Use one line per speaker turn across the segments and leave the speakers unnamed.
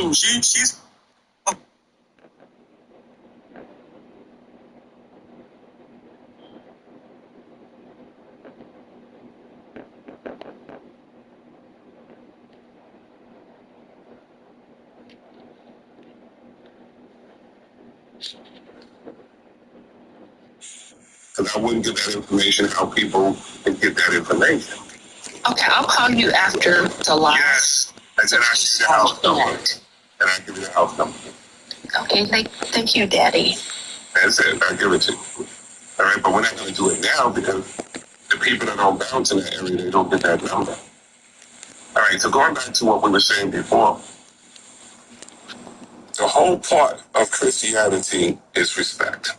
mean, she's.
Because I wouldn't give that information how people can get that information.
Okay, I'll call you after the live.
Yes. And then I give you the house number. And I give you the house number.
Okay, thank you, Daddy.
That's it. I'll give it to you. All right, but we're not going to do it now because the people that don't bounce in that area, they don't get that number. All right, so going back to what we were saying before, the whole part of Christianity is respect.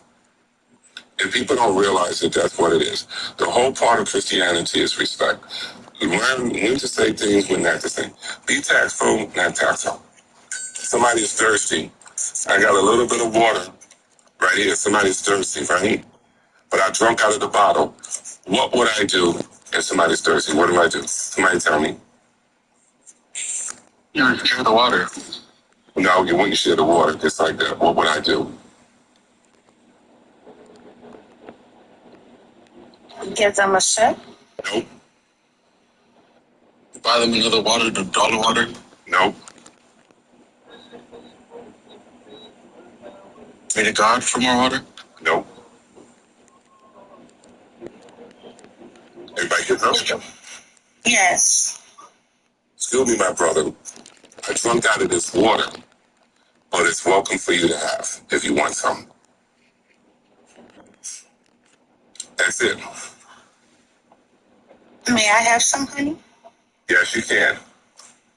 And people don't realize that that's what it is. The whole part of Christianity is respect. Learn when to say things, when not to say. Be tactful, not tactful. Somebody is thirsty. I got a little bit of water right here. Somebody's thirsty, right? But I drunk out of the bottle. What would I do if somebody's thirsty? What do I do? Somebody tell me.
You would share the water.
No, you wouldn't share the water just like that. What would I do?
Give them a sip?
Nope.
Buy them another water, the dollar water?
Nope.
Pray to God for more water?
Nope. Everybody get up?
Yes.
Excuse me, my brother. I drunk out of this water, but it's welcome for you to have if you want some. That's it.
May I have some, honey?
Yes, you can.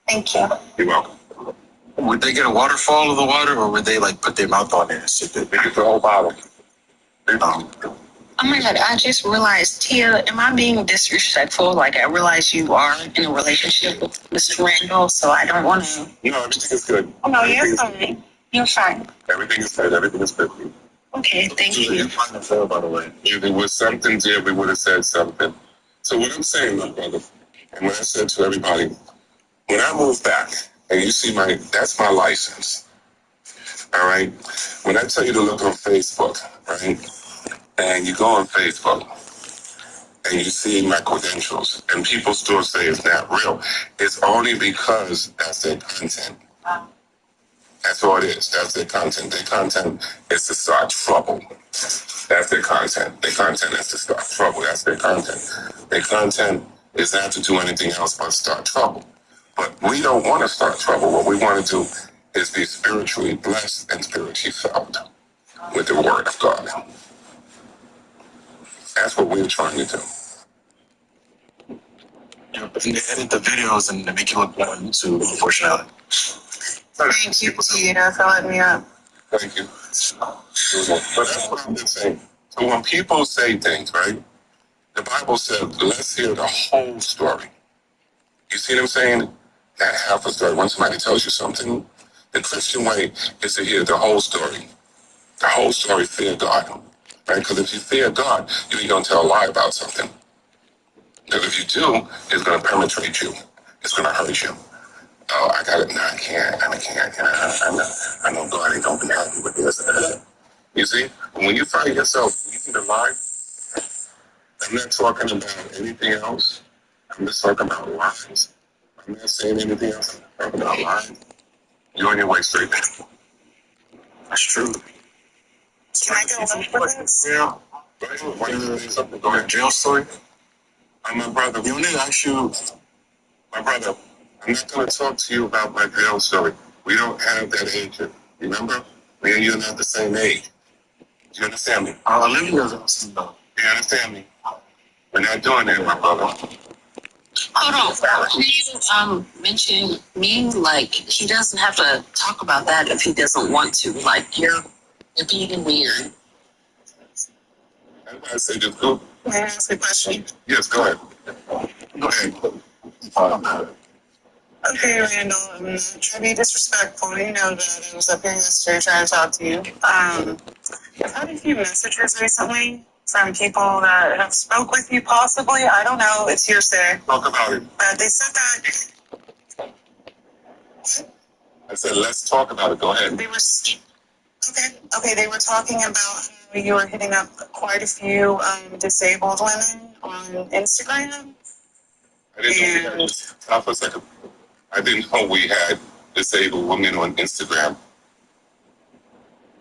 Thank you.
You're welcome.
Would they get a waterfall of the water, or would they like put their mouth on it and sip it?
They get the whole bottle.
Oh my God, I just realized, Tia, am I being disrespectful? Like, I realize you are in a relationship with Mr. Randall, so I don't want to.
No, everything is good.
Oh, no, you're fine. You're fine.
Everything is good. Everything is good.
Okay, thank you.
By the way, if there was something there, we would have said something. So what I'm saying, my brother, and what I said to everybody, when I move back, and you see that's my license. All right? When I tell you to look on Facebook, right? And you go on Facebook, and you see my credentials, and people still say it's not real. It's only because that's their content. That's all it is. That's their content. Their content is to start trouble. That's their content. Their content is to start trouble. That's their content. Their content is not to do anything else but start trouble. But we don't want to start trouble. What we want to do is be spiritually blessed and spiritually filled with the Word of God. That's what we're trying to do.
Yeah, but they edit the videos and they make you look bad on YouTube, unfortunately.
Thank you, Tia, for letting me up.
Thank you. But that's what I'm just saying. So when people say things, right? The Bible says, let's hear the whole story. You see what I'm saying? Not half a story. When somebody tells you something, the Christian way is to hear the whole story. The whole story, fear God. Right? Because if you fear God, you ain't going to tell a lie about something. Because if you do, it's going to penetrate you. It's going to hurt you. Oh, I got it. No, I can't. I know God ain't going to be happy with this. You see? When you find yourself eating the lie, I'm not talking about anything else. I'm just talking about lies. I'm not saying anything else. I'm talking about lies. You're on your way straight there.
That's true.
Can I go look for this?
Yeah.
Why do you say something? Go
Your
ahead.
jail story?
My brother,
You need to actually.
my brother, I'm not going to talk to you about my jail story. We don't have that age. Remember? Me and you are not the same age. Do you understand me?
Olivia's awesome, though.
Do you understand me? We're not doing that, my brother.
Hold on. Can you mention me? Like, he doesn't have to talk about that if he doesn't want to. Like, you're being weird.
I say just go.
May I ask a question?
Yes, go ahead. Go ahead.
Okay, Randall, I'm not trying to be disrespectful. You know that I was up here yesterday trying to talk to you. I've had a few messages recently from people that have spoke with you possibly. I don't know. It's hearsay.
Talk about it.
They said that... What?
I I said, let's talk about it. Go ahead.
They were okay. They were talking about how you were hitting up quite a few disabled women on Instagram.
I didn't know we had this. Stop a second. I didn't know we had disabled women on Instagram.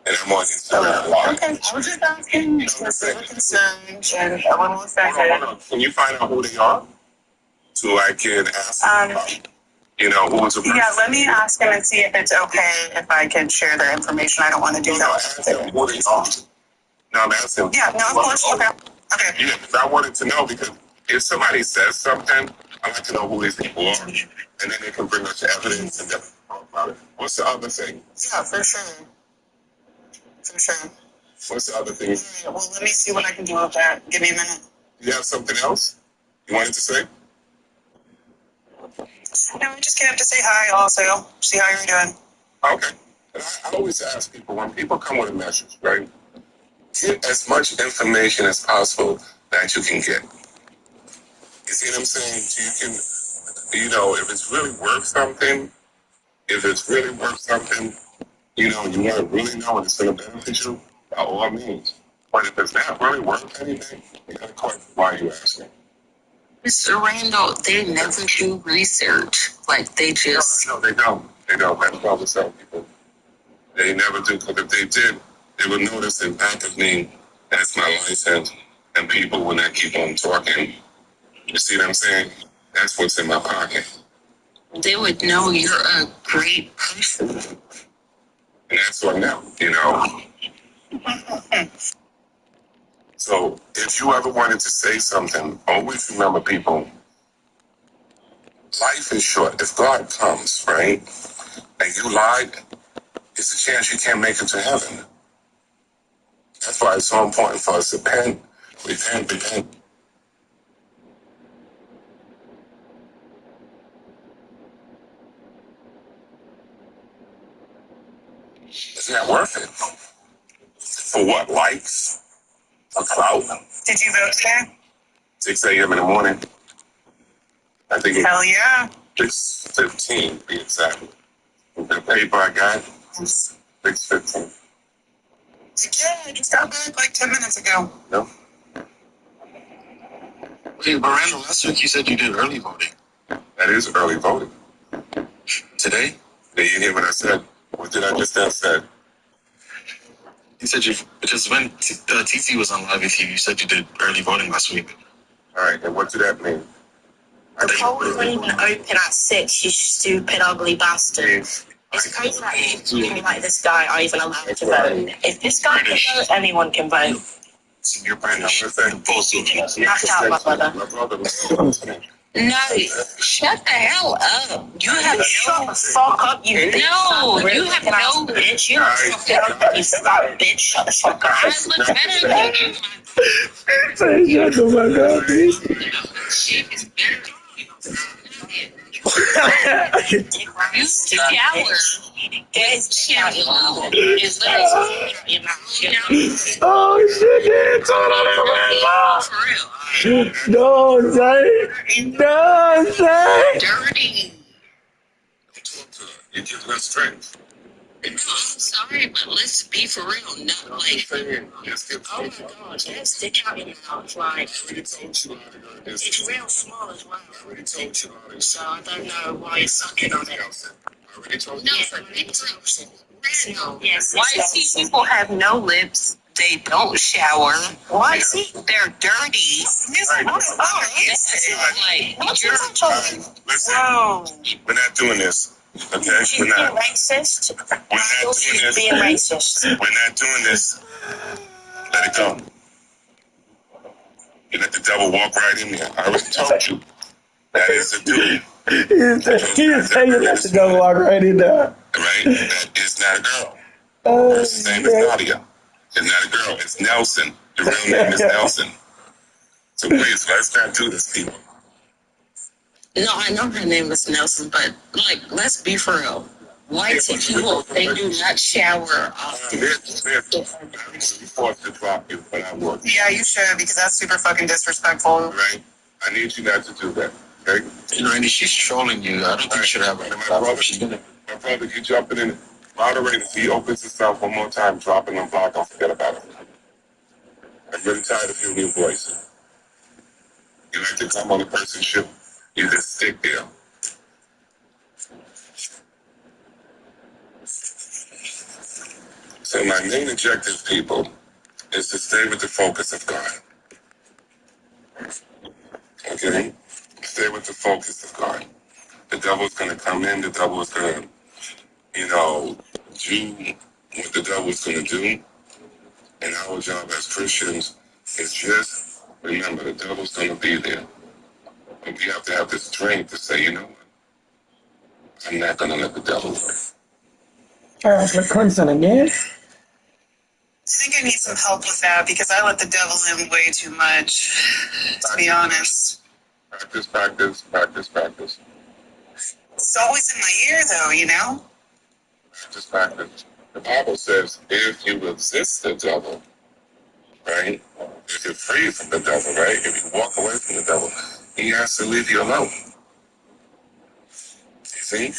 And I'm on Instagram a lot.
Okay, I was just asking because they were concerned and a little
Hold on,
offended.
hold on. Can you find out who they are? So I can ask them about, you know, who is a person.
Yeah, let me ask him and see if it's okay if I can share their information. I don't want to do
No,
that.
ask them who they are. No, I'm asking.
Yeah, no, of course. Okay. Okay.
Yeah, because I wanted to know, because if somebody says something, I like to know who these people are, and then they can bring us evidence and then talk about it. What's the other thing?
Yeah, for sure. For sure.
What's the other thing?
All right, well, let me see what I can do with that. Give me a minute.
You have something else you wanted to say?
No, I just came up to say hi also. See how you're doing.
Okay. And I always ask people, when people come with a message, right? Get as much information as possible that you can get. You see what I'm saying? So you can, you know, if it's really worth something, you know, you want to really know and it's going to benefit you, by all means. But if it's not really worth anything, you got to question why you asking.
Mr. Randall, they never do research. Like, they just...
No, they don't. They don't. That's what I was telling people. They never do, because if they did, they would notice the back of me as my license, and people would not keep on talking. You see what I'm saying? That's what's in my pocket.
They would know you're a great person.
And that's what now, you know. So if you ever wanted to say something, always remember, people, life is short. If God comes, right, and you lied, it's a chance you can't make it to heaven. That's why it's so important for us to repent. It's not worth it. For what? Likes? A clout?
Did you vote today?
6 a.m. in the morning. I think it's
Hell yeah.
6:15, to be exact. The paper I got, 6:15.
Yeah, I just got back like 10 minutes ago.
No?
Wait, Miranda, last week you said you did early voting.
That is early voting.
Today?
Did you hear what I said? What did I just say?
You said you, because when TC was on live with you, you said you did early voting last week.
All right, and what did that mean?
The polls won't even open at 6, you stupid, ugly bastard. It's crazy that people like this guy are even allowed to vote. If this guy can vote, anyone can vote.
It's in your brain.
I'm gonna say,
Knocked out, my brother.
my brother.
No, shut the hell up. You have
Shut the fuck up, you bitch.
No, you have no...
bitch. You don't fuck it up, you fat bitch. Shut the fuck up.
I look better than you.
Shut the fuck up, bitch.
Shit is better than you. You shower. It's chilly. It's literally
Oh shit, they told on that. Don't say. Don't say.
dirty.
You give her strength.
No, I'm sorry, but let's be for real. Not like,
Just get
Oh my god, just stick out your mouth. Like,
I already told you,
it's real small as well.
I already told you,
So I don't know why you're sucking on it.
I already told
no,
you.
Randall.
Yes,
Why see people have no lips? They don't shower.
Why see?
They're dirty.
Right.
Like, you're
Listen,
Whoa.
we're not doing this. Okay,
She's
we're
being
not.
racist.
We're not doing
She's
this.
being racist.
We're not doing this. Let it go. You let the devil walk right in there. I already told you. That is a dude.
He's saying you let the devil walk right in there.
Right? That is not a girl.
Oh,
His name is Nadia. It's not a girl. It's Nelson. The real name is Nelson. So please, let's not do this, people.
No, I know her name is Nelson, but like, let's be for real. White people, they do not shower often.
I'm forced to drop you, but I will.
Yeah, you should because that's super fucking disrespectful.
Right? I need you not to do that. Okay?
You know, Randy, she's trolling you. I don't think you should have
My
a
brother,
She's gonna.
My brother, you jumping in. Moderator, if he opens himself one more time, dropping on block, I'll forget about it. I'm really tired of hearing your voice. You like to come on a person's ship, you just stick there. So my main objective, people, is to stay with the focus of God. Okay? Stay with the focus of God. The devil's going to come in, the devil is going to, do what the devil is going to do. And our job as Christians is just remember the devil's going to be there. But we have to have the strength to say, you know what? I'm not going to let the devil win.
Charles Clemson again.
I think I need some help with that because I let the devil in way too much, to be honest.
Practice.
It's always in my ear, though, you know?
Practice. The Bible says if you resist the devil, right? If you're free from the devil, right? If you walk away from the devil, he has to leave you alone. You see?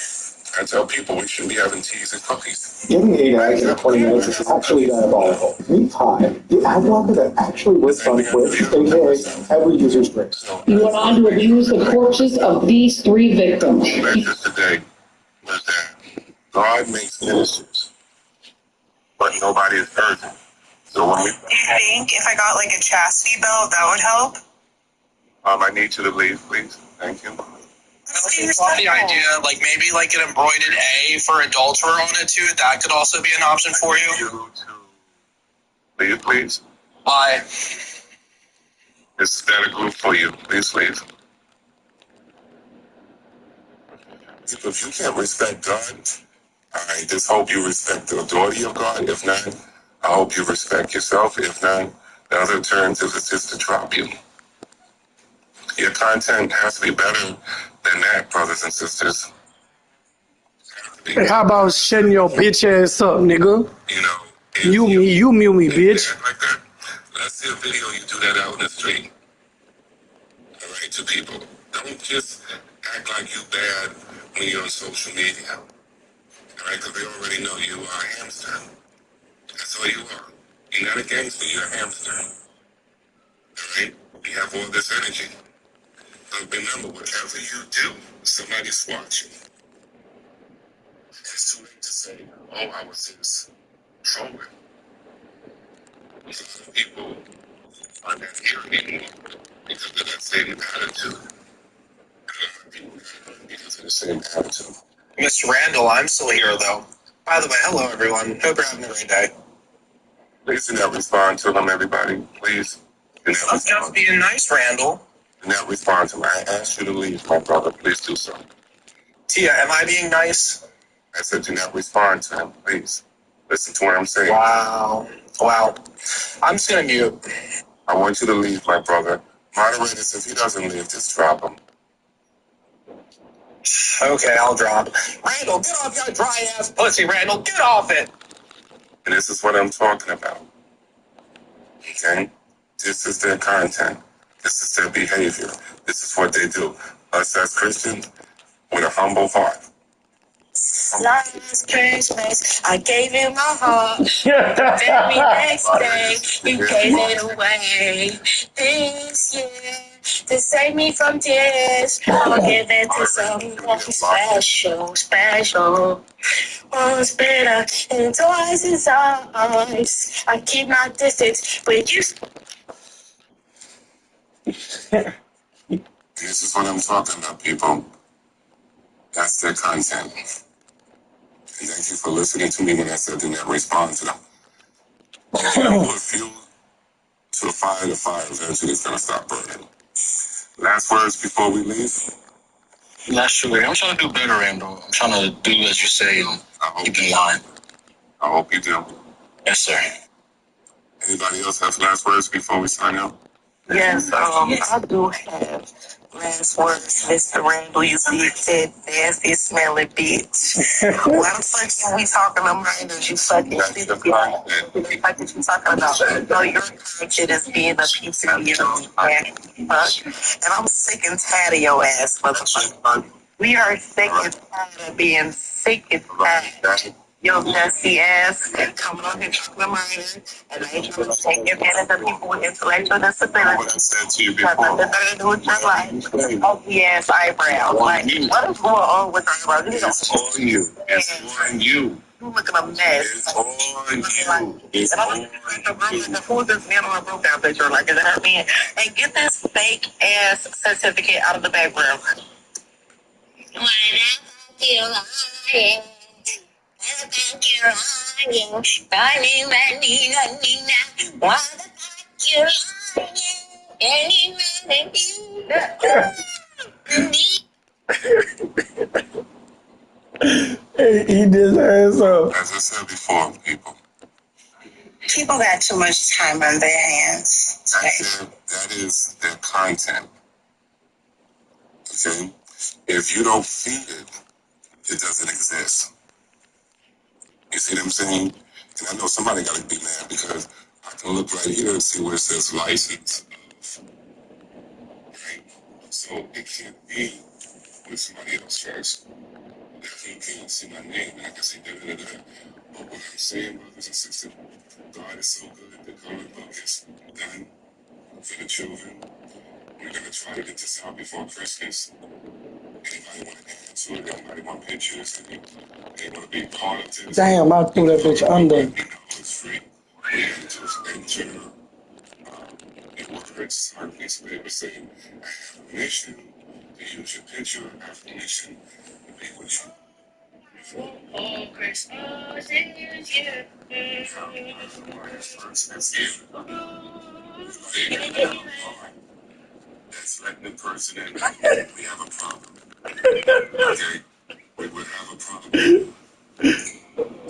I tell people we shouldn't be having teas and cookies.
Giving 8 eggs in 20 minutes is actually diabolical. Meet Tide, the ad blocker that actually works on Twitch, aka every user's drinks.
You went on to abuse the corpses of these 3 victims.
The message today was that God makes ministers, but nobody is urgent. So when we...
Do you think if I got like a chastity belt, that would help?
I need you to leave, please. Thank you.
The idea, like maybe like an embroidered A for adulterer on it too, that could also be an option for you.
Leave, please.
Why?
Is that a group for you? Please leave. If you can't respect God, I just hope you respect the authority of God. If not, I hope you respect yourself. If not, the other alternative is just to drop you. Your content has to be better than that, brothers and sisters.
Hey, how about shutting your bitch ass up, nigga?
You
mute me, bitch.
Like that. Let's see a video you do that out in the street. All right, to people. Don't just act like you bad when you're on social media. All right, because they already know you are a hamster. That's all you are. You're not a gangster, you're a hamster. All right? You have all this energy. But remember, whatever you do, somebody's watching. It's too late to say, oh, I was just trolling. A lot of people are not here anymore because of that same attitude. A lot of people are because of the same attitude.
Mr. Randall, I'm still here though. By the way, hello everyone. Hope you're having a great day.
Please do not respond to them, everybody. Please do not
I'm
respond.
just being nice, Randall.
Do not respond to them. I asked you to leave, my brother. Please do so.
Tia, am I being nice?
I said do not respond to him, please. Listen to what I'm saying.
Wow. I'm just gonna mute.
I want you to leave, my brother. Moderators, if he doesn't leave, just drop him.
Okay, I'll drop. Randall, get off your dry ass pussy, Randall. Get off it.
And this is what I'm talking about. Okay? This is their content. This is their behavior. This is what they do. Us as Christians, with a humble heart.
Last Christmas, I gave you my heart. The very next day, you gave it away. This year, to save me from tears, I'll give it to someone special. One's better and twice as eyes. I keep my distance, but you.
This is what I'm talking about, people. That's their content. And thank you for listening to me when I said do not respond to them. If you don't put fuel to the fire eventually is going to stop burning. Last words before we leave?
Naturally, I'm trying to do better, Randall. I'm trying to do as you say and keep in line.
I hope you do.
Yes, sir.
Anybody else have last words before we sign out?
Yes, I do have last words, Mr. Randall. You big, fat, nasty, smelly bitch. Why the fuck are we talking about murders? You fucking stupid. The fuck that you talking about? No, your content is being a piece of your own fuck. And I'm sick and tired of your ass, motherfucker. We are sick and tired of being sick is bad. Your messy ass coming on here talking to murder, and I ain't trying to take advantage of people with intellectual disabilities.
What I said to you
Got
before.
nothing to do with your life. Ugly ass eyebrows. Like, what is going on with your eyebrows?
It's on you. It's on you.
You looking a mess.
It's on you. It's
And I'm
on
looking at the room, like, who's this man on a broke down picture? Like, is it her man? And get this fake ass certificate out of the background.
Eat this ass up.
As I said before, people.
People got too much time on their hands.
That is their content. Okay? If you don't feed it, it doesn't exist. You see what I'm saying? And I know somebody got to be mad because I can look right here and see where it says license. Right? So it can't be with somebody else first. Definitely can't see my name and I can see da-da-da-da. But what I'm saying, brothers and sisters, God is so good. The coloring book is done for the children. We're going to try to get this out before Christmas. Anybody want to get into it? Anybody want pictures? They want to be part of this?
Damn, I threw that bitch under.
It's free. We have to enter your words. Our piece of paper saying, I have permission to use your picture. I have permission to be with you.
Oh, Christmas is here.
That's letting the person in. We have a problem. Okay? We would have a problem.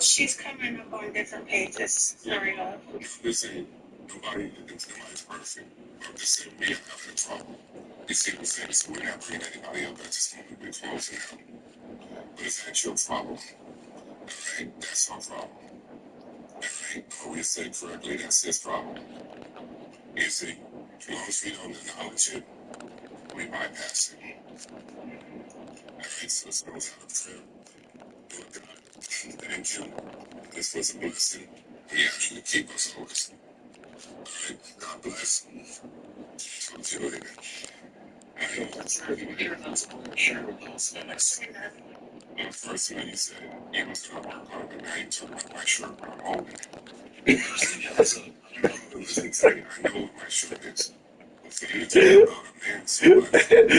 She's coming up on different pages. Hurry up.
Listen, nobody's perfect. I'm just saying we are having a problem. You see what I'm saying? So we're not bringing anybody up at this moment. We're closing out. But is that your problem? Alright? That's our problem. Alright? Or we say correctly, that's his problem. You see, as long as we don't acknowledge it, we bypass it. Alright, so it's goes out of prayer. Lord God, thank you. This was a blessing. We ask you to keep us always. Alright, God bless. Talk to you later. First thing you said, you was going to work on it, now you talking about my shirt, but I'm holding it. Listen to me, I know what my shirt is. But for you to talk about a man's sweat, I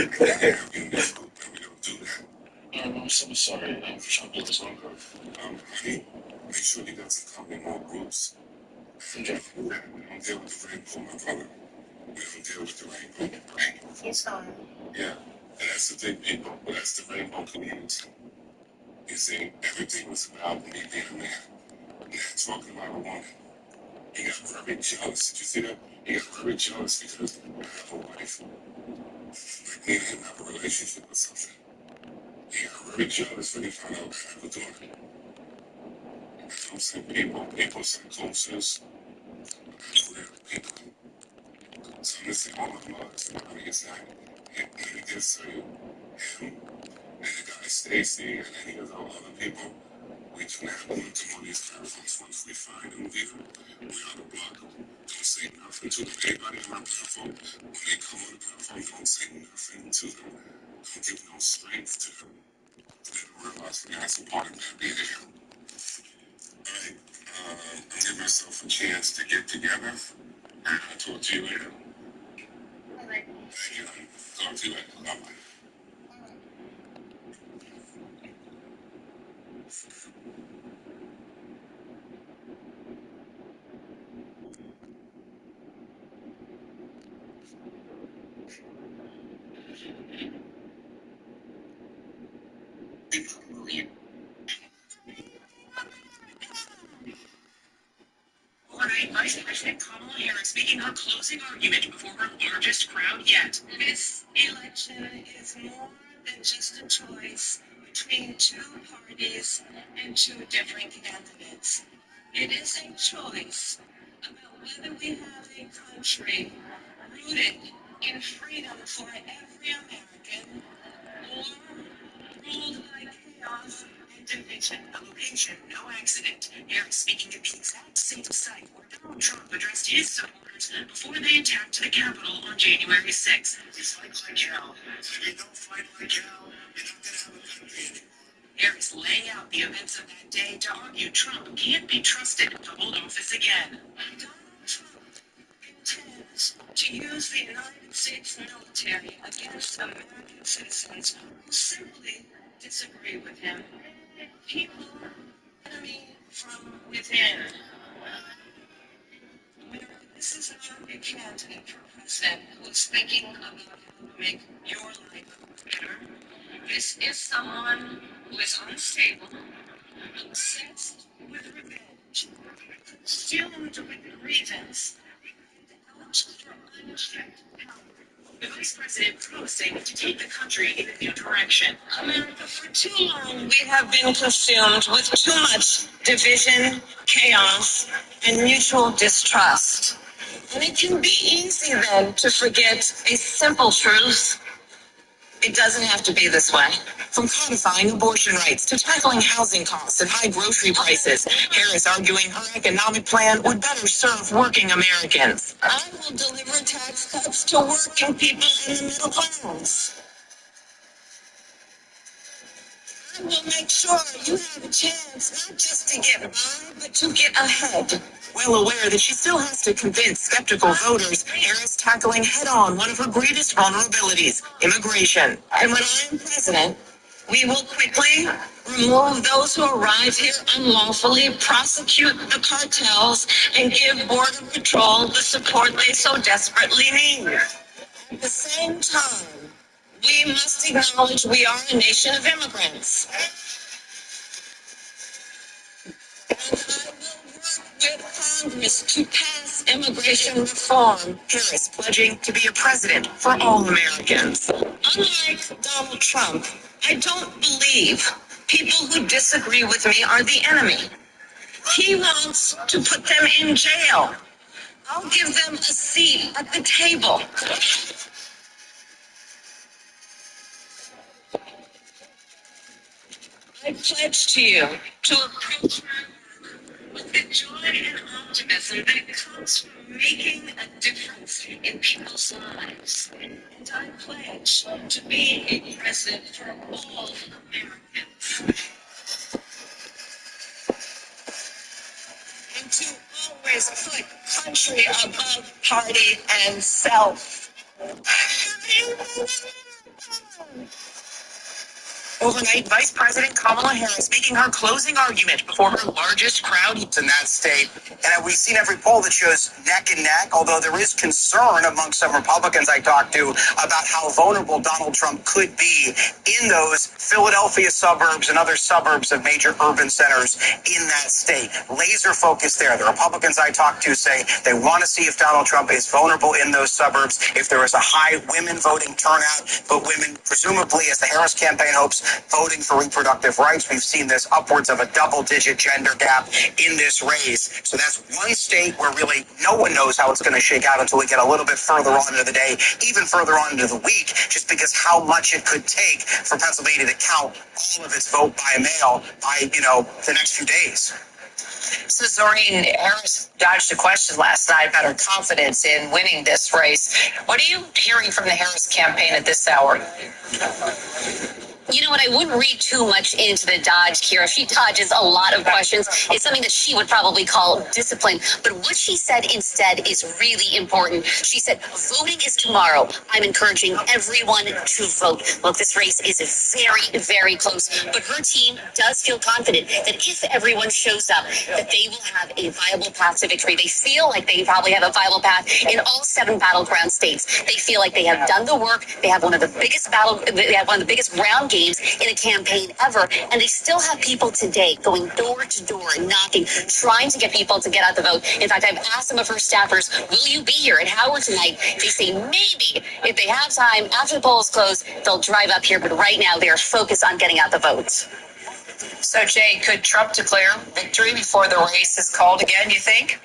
can't have you in this group, and we don't do that.
I'm so sorry. I'm trying to build this longer.
Honey, make sure he doesn't come in more groups. We don't deal with the rainbow, my brother. We don't deal with the rainbow.
He's fine.
Yeah, and that's the thing, people. That's the rainbow community. You see, everything was about me being a man. Not talking about a woman. He got very jealous. Did you see that? He got very jealous because I have a wife. Like me and him have a relationship or something. He got very jealous when he found out I have a daughter. That's what I'm saying. People psychosis. That's real. People. So I'm just saying, all of mothers, I mean, it's not him. Let me just tell you, him and the guy Stacy and any of those other people, we do not want to on these platforms. Once we find them, we ought to block them. Don't say nothing to them. Anybody on our platform, when they come on the platform, don't say nothing to them. Don't give no strength to them. Let them realize that that's a part of their behavior. Alright, I'm giving myself a chance to get together, and I'll talk to you later. Thank you. Talk to you later. Bye-bye.
Overnight, Vice President Kamala Harris making her closing argument before her largest crowd yet. This election is more than just a choice between two parties and two different candidates. It is a choice about whether we have a country rooted in freedom for every American or ruled by chaos and division, a location, no accident. Harris speaking at the exact same site where Donald Trump addressed his supporters before they attacked the Capitol on January 6th.
It's like hell. If you don't fight like hell, you're not going to have a country anymore.
Harris laying out the events of that day to argue Trump can't be trusted to hold office again. Donald Trump intends to use the United States military against American citizens who simply disagree with him. People, enemy from within. This is not a candidate for president who is thinking about how to make your life better. This is someone who is unstable, obsessed with revenge, consumed with grievance, and out for unchecked power. The vice president promising to take the country in a new direction. America, for too long, we have been consumed with too much division, chaos, and mutual distrust. And it can be easy then to forget a simple truth. It doesn't have to be this way. From codifying abortion rights to tackling housing costs and high grocery prices, Harris arguing her economic plan would better serve working Americans. I will deliver tax cuts to working people in the middle class. I will make sure you have a chance not just to get by, but to get ahead. Well aware that she still has to convince skeptical voters, Harris tackling head-on one of her greatest vulnerabilities, immigration. And when I am president, we will quickly remove those who arrive here unlawfully, prosecute the cartels, and give Border Patrol the support they so desperately need. At the same time, we must acknowledge we are a nation of immigrants. And I will work with Congress to pass immigration reform. Harris pledging to be a president for all Americans. Unlike Donald Trump, I don't believe people who disagree with me are the enemy. He wants to put them in jail. I'll give them a seat at the table. I pledge to you to approach my work with the joy and optimism that comes from making a difference in people's lives. And I pledge to be a president for all Americans. And to always put country above party and self. Overnight, Vice President Kamala Harris making her closing argument before her largest crowd
in that state. And we've seen every poll that shows neck and neck, although there is concern among some Republicans I talked to about how vulnerable Donald Trump could be in those Philadelphia suburbs and other suburbs of major urban centers in that state. Laser focused there. The Republicans I talked to say they want to see if Donald Trump is vulnerable in those suburbs, if there is a high women voting turnout, but women, presumably, as the Harris campaign hopes, voting for reproductive rights. We've seen this upwards of a double-digit gender gap in this race. So that's one state where really no one knows how it's going to shake out until we get a little bit further on into the day, even further on into the week, just because how much it could take for Pennsylvania to count all of its vote by mail by, the next few days.
So Zorine, Harris dodged a question last night about her confidence in winning this race. What are you hearing from the Harris campaign at this hour?
You know what? I wouldn't read too much into the dodge, Kira. She dodges a lot of questions. It's something that she would probably call discipline. But what she said instead is really important. She said, voting is tomorrow. I'm encouraging everyone to vote. Look, this race is very, very close. But her team does feel confident that if everyone shows up, that they will have a viable path to victory. They feel like they probably have a viable path in all 7 battleground states. They feel like they have done the work. They have one of the biggest ground games in a campaign ever, and they still have people today going door to door and knocking, trying to get people to get out the vote. In fact, I've asked some of her staffers, will you be here at Howard tonight? They say maybe if they have time after the polls close, they'll drive up here, but right now they are focused on getting out the vote.
So Jay, could Trump declare victory before the race is called again, you think?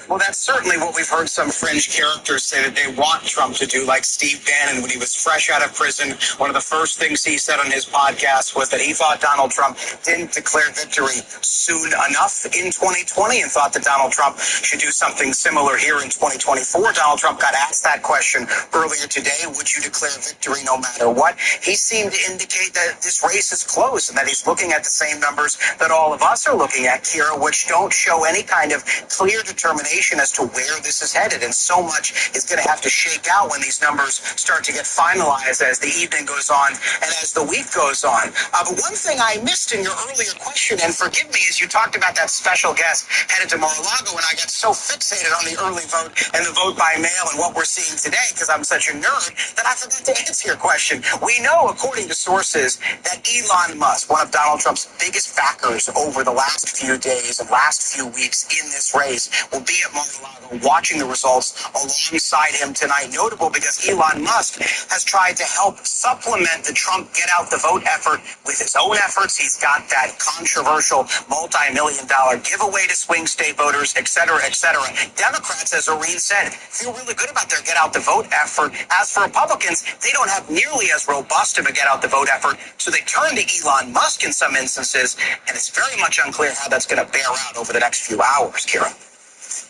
Well, that's certainly what we've heard some fringe characters say that they want Trump to do, like Steve Bannon when he was fresh out of prison. One of the first things he said on his podcast was that he thought Donald Trump didn't declare victory soon enough in 2020 and thought that Donald Trump should do something similar here in 2024. Donald Trump got asked that question earlier today. Would you declare victory no matter what? He seemed to indicate that this race is close and that he's looking at the same numbers that all of us are looking at, Kira, which don't show any kind of clear determination as to where this is headed. And so much is going to have to shake out when these numbers start to get finalized as the evening goes on and as the week goes on. But one thing I missed in your earlier question, and forgive me, is you talked about that special guest headed to Mar-a-Lago, and I got so fixated on the early vote and the vote by mail and what we're seeing today because I'm such a nerd that I forgot to answer your question. We know, according to sources, that Elon Musk, one of Donald Trump's biggest backers over the last few days and last few weeks in this race, will be at Mar-a-Lago watching the results alongside him tonight. Notable because Elon Musk has tried to help supplement the Trump get out the vote effort with his own efforts. He's got that controversial multi-million-dollar giveaway to swing state voters, et cetera, et cetera. Democrats, as Irene said, feel really good about their get out the vote effort. As for Republicans, they don't have nearly as robust of a get out the vote effort, so they turn to Elon Musk in some instances, and it's very much unclear how that's going to bear out over the next few hours, Kira.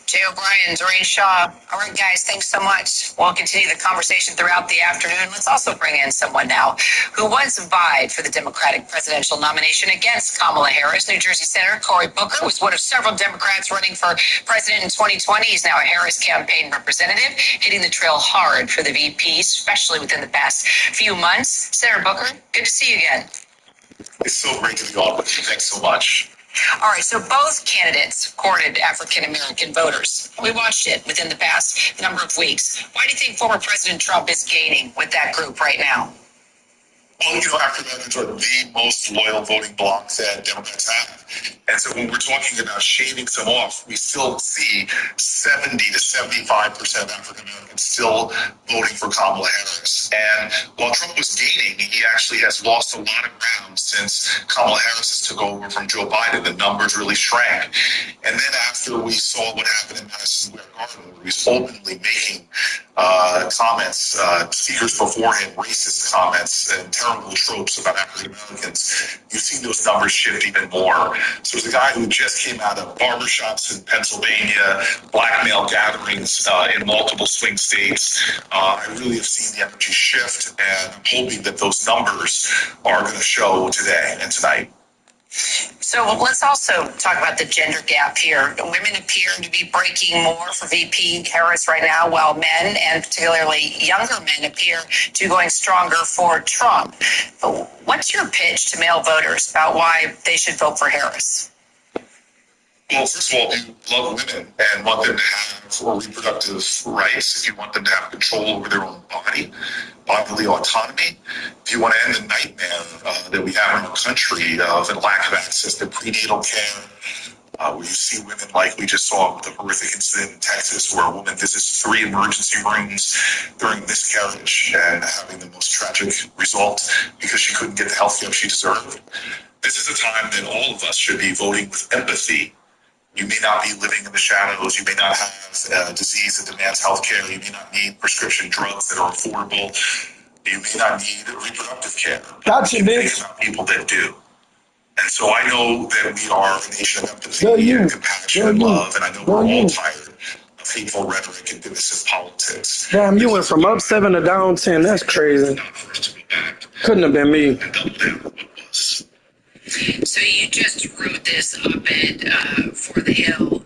Jay O'Brien, Doreen Shaw. All right, guys, thanks so much. We'll continue the conversation throughout the afternoon. Let's also bring in someone now who once vied for the Democratic presidential nomination against Kamala Harris. New Jersey Senator Cory Booker was one of several Democrats running for president in 2020. He's now a Harris campaign representative, hitting the trail hard for the VP, especially within the past few months. Senator Booker, good to see you again.
It's so great to be on with you. Thanks so much.
All right, so both candidates courted African-American voters. We watched it within the past number of weeks. Why do you think former President Trump is gaining with that group right now?
Well, African-Americans are the most loyal voting bloc that Democrats have. And so when we're talking about shaving some off, we still see 70 to 75% of African-Americans still voting for Kamala Harris. And while Trump was gaining, he actually has lost a lot of ground since Kamala Harris took over from Joe Biden. The numbers really shrank. And then after we saw what happened in Madison Square Garden, where he was openly making comments, speakers before him, racist comments and terrible tropes about African Americans, you've seen those numbers shift even more. So as a guy who just came out of barbershops in Pennsylvania, black male gatherings in multiple swing states, I really have seen the energy shift, and I'm hoping that those numbers are going to show today and tonight.
So let's also talk about the gender gap here. Women appear to be breaking more for VP Harris right now, while men, and particularly younger men, appear to be going stronger for Trump. But what's your pitch to male voters about why they should vote for Harris?
Well, first of all, if you love women and want them to have reproductive rights, if you want them to have control over their own body, bodily autonomy, if you want to end the nightmare that we have in our country of a lack of access to prenatal care, where you see women like we just saw with the horrific incident in Texas where a woman visits 3 emergency rooms during miscarriage and having the most tragic result because she couldn't get the health care she deserved. This is a time that all of us should be voting with empathy. You may not be living in the shadows. You may not have a disease that demands health care. You may not need prescription drugs that are affordable. You may not need reproductive care.
Gotcha, bitch.
About people that do. And so I know that we are a nation of empathy and compassion and love, and I know we're all tired of hateful rhetoric and divisive politics.
Damn, you went from up 7 to down 10. That's crazy. Couldn't have been me.
So you just wrote this op-ed for The Hill,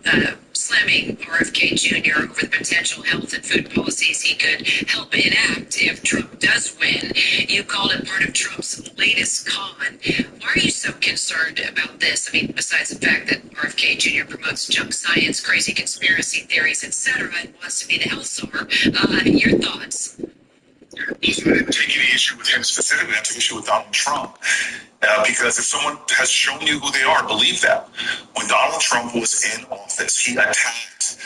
slamming RFK Jr. over the potential health and food policies he could help enact if Trump does win. You called it part of Trump's latest con. Why are you so concerned about this? I mean, besides the fact that RFK Jr. promotes junk science, crazy conspiracy theories, etc., and wants to be the health czar, your thoughts?
I didn't take any issue with him specifically. I took issue with Donald Trump. Because if someone has shown you who they are, believe that. When Donald Trump was in office, he attacked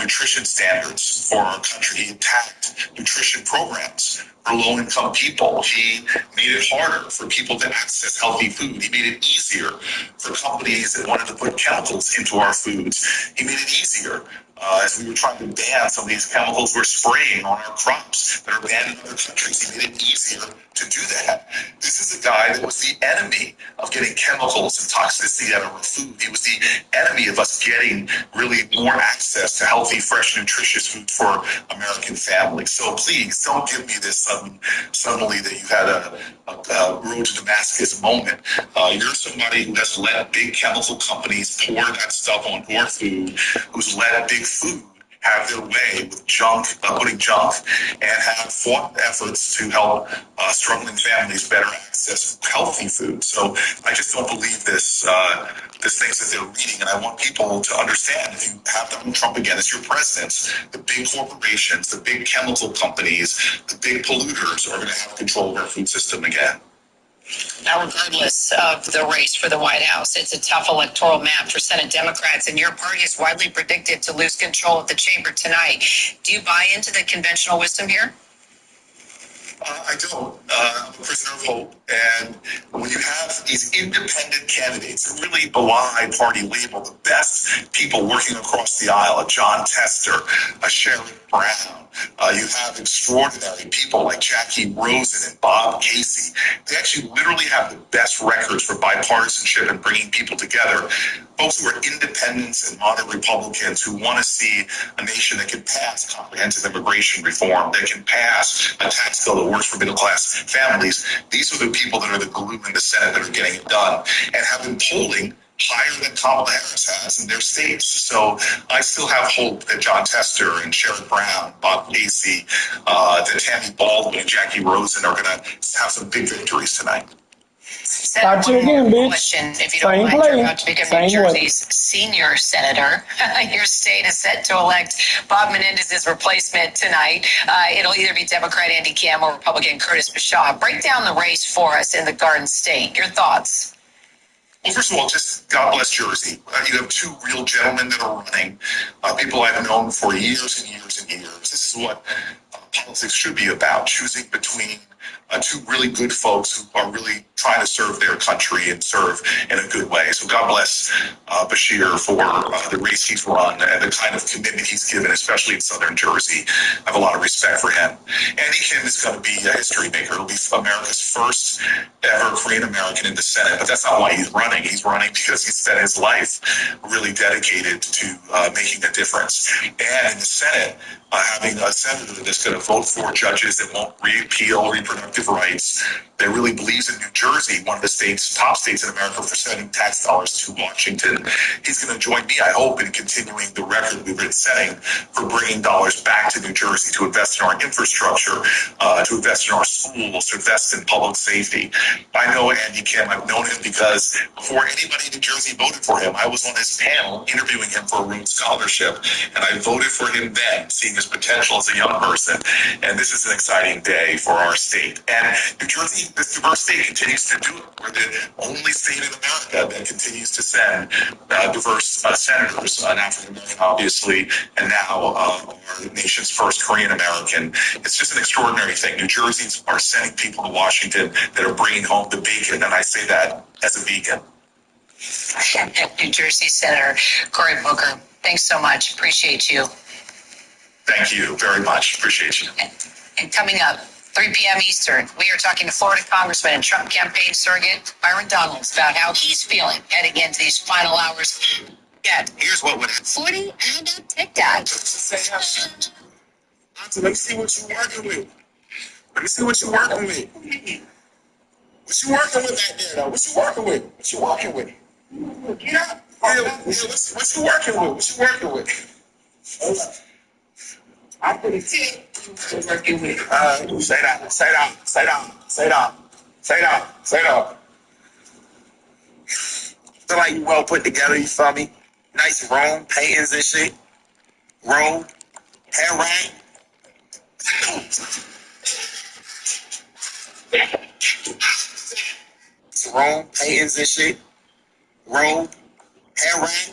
nutrition standards for our country. He attacked nutrition programs for low-income people. He made it harder for people to access healthy food. He made it easier for companies that wanted to put chemicals into our foods. He made it easier as we were trying to ban some of these chemicals we're spraying on our crops that are banned in other countries. He made it easier to do that. This is a guy that was the enemy of getting chemicals and toxicity out of our food. He was the enemy of us getting really more access to healthy, fresh, nutritious food for American families. So please don't give me this suddenly that you had a road to Damascus moment. You're somebody who has let big chemical companies pour that stuff onto our food, who's let big food have their way with junk, putting junk, and have fought efforts to help struggling families better access healthy food. So I just don't believe this things that they're reading, and I want people to understand, if you have Donald Trump again as your president, the big corporations, the big chemical companies, the big polluters are going to have control of our food system again.
Now, regardless of the race for the White House, it's a tough electoral map for Senate Democrats, and your party is widely predicted to lose control of the chamber tonight. Do you buy into the conventional wisdom here?
I don't. I'm a prisoner of hope. And when you have these independent candidates that really belie party label, the best people working across the aisle, a John Tester, a Sherrod Brown, you have extraordinary people like Jackie Rosen and Bob Casey. They actually literally have the best records for bipartisanship and bringing people together. Folks who are independents and moderate Republicans who want to see a nation that can pass comprehensive immigration reform, that can pass a tax bill that works for middle-class families. These are the people that are the glue in the Senate that are getting it done and have been polling higher than Kamala Harris has in their states. So I still have hope that John Tester and Sherrod Brown, Bob Casey, that Tammy Baldwin and Jackie Rosen are going to have some big victories tonight.
Senator, one more question, if you don't mind. You're about to become New Jersey's senior senator. Your state is set to elect Bob Menendez's replacement tonight. It'll either be Democrat Andy Kim or Republican Curtis Bashaw. Break down the race for us in the Garden State. Your thoughts?
Well, first of all, just God bless Jersey. You have two real gentlemen that are running, people I've known for years and years and years. This is what politics should be about, choosing between two really good folks who are really trying to serve their country and serve in a good way. So God bless Bashir for the race he's run and the kind of commitment he's given, especially in southern Jersey. I have a lot of respect for him. Andy Kim is going to be a history maker. It'll be America's first ever Korean American in the Senate, but that's not why he's running. He's running because he spent his life really dedicated to making a difference. And in the Senate, having a senator that's going to vote for judges that won't repeal reproductive rights, that really believes in New Jersey, one of the states, top states in America, for sending tax dollars to Washington. He's going to join me, I hope, in continuing the record we've been setting for bringing dollars back to New Jersey to invest in our infrastructure, to invest in our schools, to invest in public safety. I know Andy Kim. I've known him because before anybody in New Jersey voted for him, I was on his panel interviewing him for a Rhodes Scholarship, and I voted for him then, seeing his potential as a young person. And this is an exciting day for our state. And New Jersey, this diverse state, continues to do it. We're the only state in America that continues to send diverse senators, an African American, obviously, and now our nation's first Korean American. It's just an extraordinary thing. New Jerseyans are sending people to Washington that are bringing home the bacon, and I say that as a vegan.
New Jersey Senator Cory Booker, thanks so much. Appreciate you.
Thank you very much. Appreciate you.
And coming up, 3 p.m. Eastern, we are talking to Florida Congressman and Trump campaign surrogate Byron Donalds about how he's feeling heading into these final hours. Yeah,
here's what would
40 and a TikTok.
Let me see what you're working with. Let me see what you're working with. What you working with out there, though? What you working with? What you working with? Yeah, what you working with? What you working with? I'm pretty sick. Working with. Say that. Say that. Say that. Say that. Say that. Say that. Feel like you well put together. You feel me? Nice room, paintings and shit. Room, hair rag. Room, paintings and shit. Room, hair rag.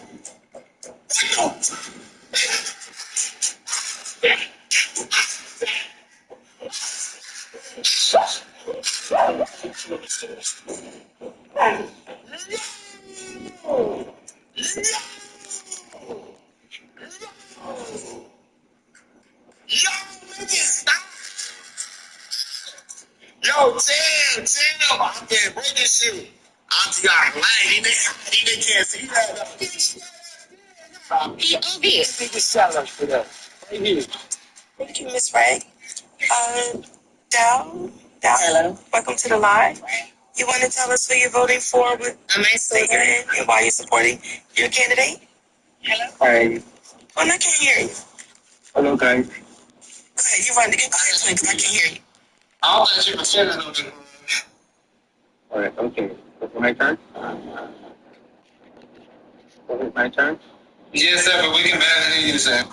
shit. Auntie got a line. They can't see that.
Thank you, Miss Ray. Dow? Hello. Welcome to the live. You want to tell us who you're voting for, what state you're in, and why you're supporting your candidate?
Hi.
Oh, no, I can't hear you.
Hello, guys.
Go ahead, you run the because I can't hear you.
I'll let you say that on the.
All right, okay. Is it my turn? Is it my turn?
Yes, sir, but we can barely hear you, sir.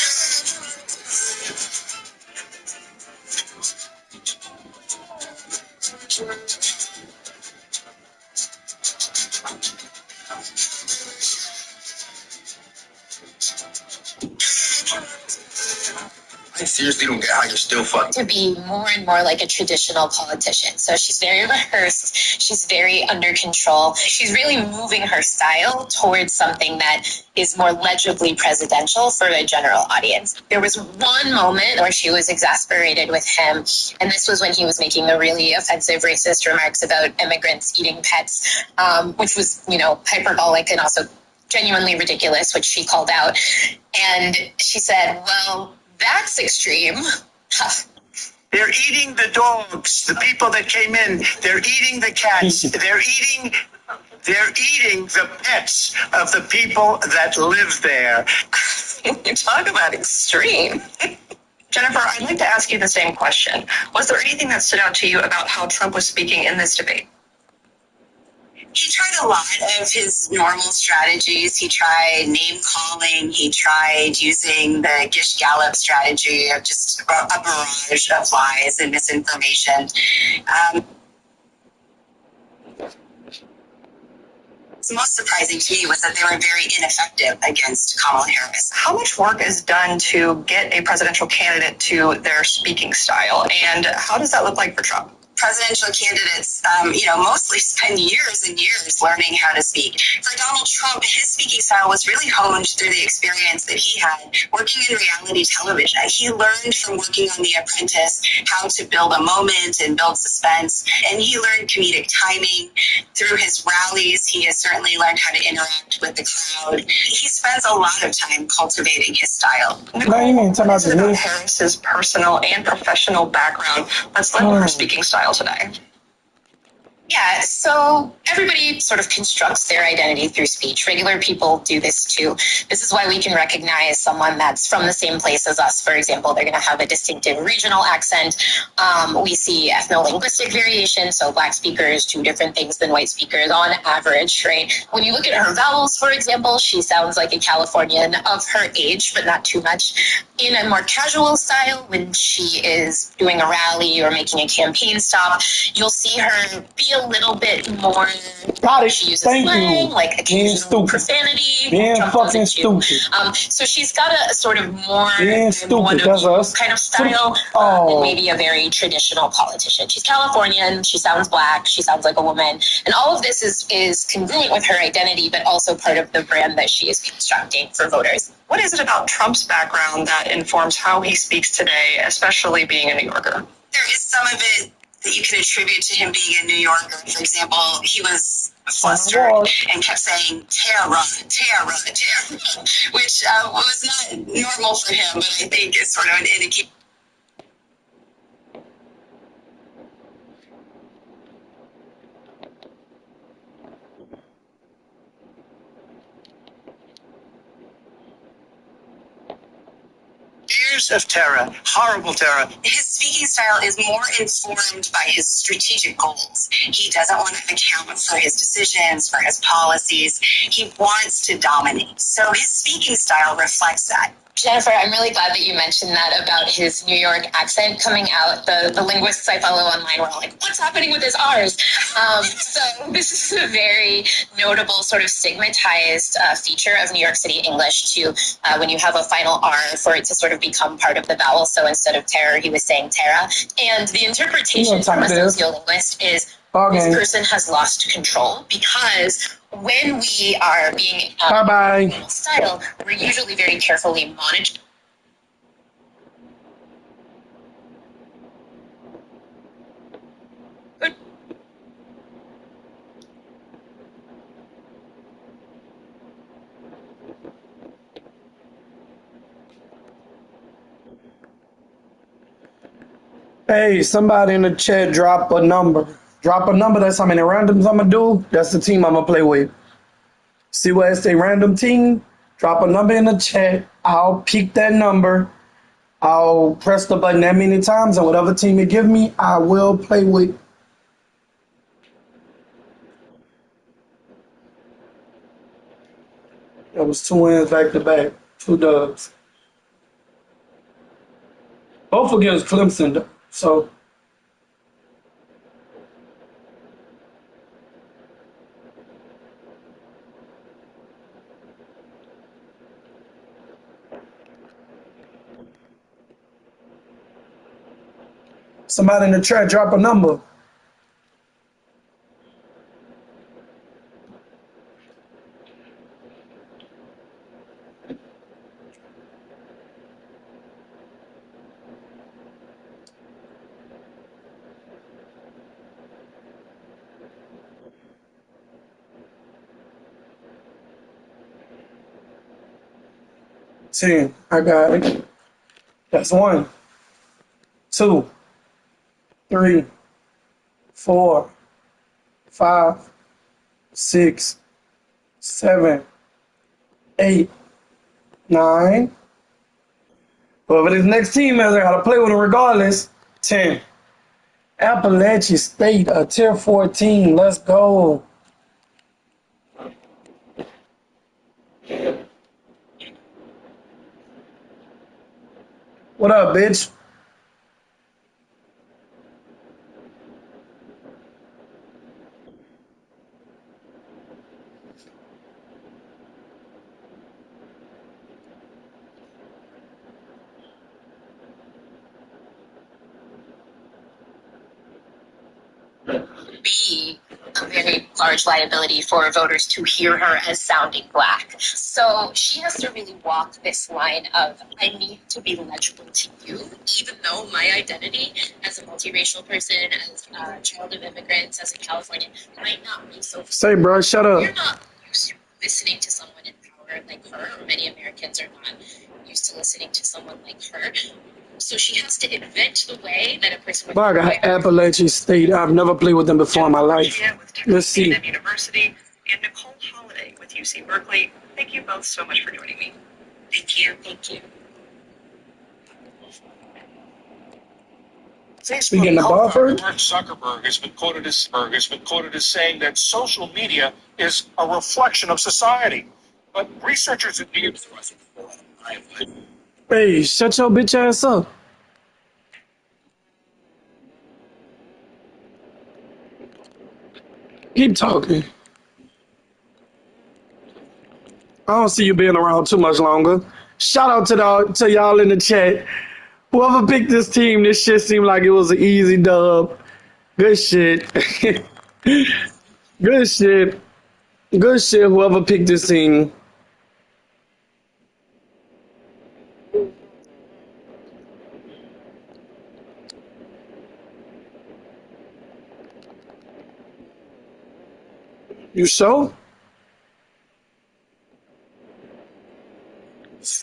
I seriously don't get how you're still fucking.
To be more and more like a traditional politician. So she's very rehearsed. She's very under control. She's really moving her style towards something that is more legibly presidential for a general audience. There was one moment where she was exasperated with him, and this was when he was making the really offensive racist remarks about immigrants eating pets, which was, hyperbolic and also genuinely ridiculous, which she called out. And she said, well, that's extreme.
They're eating the dogs, the people that came in. They're eating the cats. They're eating the pets of the people that live there.
You talk about extreme.
Jennifer, I'd like to ask you the same question. Was there anything that stood out to you about how Trump was speaking in this debate?
He tried a lot of his normal strategies. He tried name calling. He tried using the Gish Gallop strategy of just a barrage of lies and misinformation. What's most surprising to me was that they were very ineffective against Kamala Harris.
How much work is done to get a presidential candidate to their speaking style, and how does that look like for Trump?
Presidential candidates, mostly spend years and years learning how to speak. For Donald Trump, his speaking style was really honed through the experience that he had working in reality television. He learned from working on The Apprentice how to build a moment and build suspense, and he learned comedic timing. Through his rallies, he has certainly learned how to interact with the crowd. He spends a lot of time cultivating his style.
What is it about Harris's personal and professional background that's led to her speaking style today?
Yeah, so everybody sort of constructs their identity through speech. Regular people do this too. This is why we can recognize someone that's from the same place as us. For example, they're going to have a distinctive regional accent. We see ethno-linguistic variation, so Black speakers do different things than white speakers on average, right? When you look at her vowels, for example, she sounds like a Californian of her age, but not too much. In a more casual style, when she is doing a rally or making a campaign stop, you'll see her be a little bit more.
Got it.
She uses
Thank
slang,
you.
like occasional profanity.
Being fucking stupid.
So she's got a sort of more
Being stupid. That's us.
kind of style than maybe a very traditional politician. She's Californian. She sounds Black. She sounds like a woman. And all of this is congruent with her identity, but also part of the brand that she is constructing for voters.
What is it about Trump's background that informs how he speaks today, especially being a New Yorker?
There is some of it that you can attribute to him being a New Yorker. For example, he was flustered and kept saying, Tara, which was not normal for him, but I think is sort of an indicator.
Years of terror, horrible terror.
His speaking style is more informed by his strategic goals. He doesn't want to account for his decisions, for his policies. He wants to dominate. So his speaking style reflects that.
Jennifer, I'm really glad that you mentioned that about his New York accent coming out. The linguists I follow online were all like, what's happening with his R's? So this is a very notable sort of stigmatized feature of New York City English too, when you have a final R for it to sort of become part of the vowel. So instead of terror, he was saying Tara. And the interpretation from a sociolinguist is this person has lost control, because when we are being style, we're usually very carefully monitoring.
Hey, somebody in the chat drop a number. Drop a number. That's how many randoms I'm gonna do. That's the team I'm gonna play with. See where it's a random team? Drop a number in the chat. I'll pick that number. I'll press the button that many times, and whatever team it give me, I will play with. That was 2 wins back to back, 2 dubs. Both against Clemson, though. So somebody in the chat drop a number. I got it. That's 1, 2, 3, 4, 5, 6, 7, 8, 9. Whoever this next team is, I gotta play with them regardless. 10. Appalachian State, a tier 14. Let's go. What up, bitch?
Be a very large liability for voters to hear her as sounding black. So she has to really walk this line of, I need to be legible to you, even though my identity as a multiracial person, as a child of immigrants, as a Californian, might not be so.
Say, bro, shut up.
You're not used to listening to someone in power like her, or many Americans are not used to listening to someone like her. So she has to invent the way that a person would.
Bro, I got Appalachian State. I've never played with them before in my life. Let's see.
University, and Nicole Holiday with UC Berkeley. Thank you both so much for joining me.
Thank you. Thank you.
Speaking of Barford,
Mark Zuckerberg has been quoted as saying that social media is a reflection of society. But researchers at the
hey, shut your bitch ass up. Keep talking. I don't see you being around too much longer. Shout out to y'all in the chat. Whoever picked this team, this shit seemed like it was an easy dub. Good shit. Good shit. Good shit, whoever picked this team. You sure?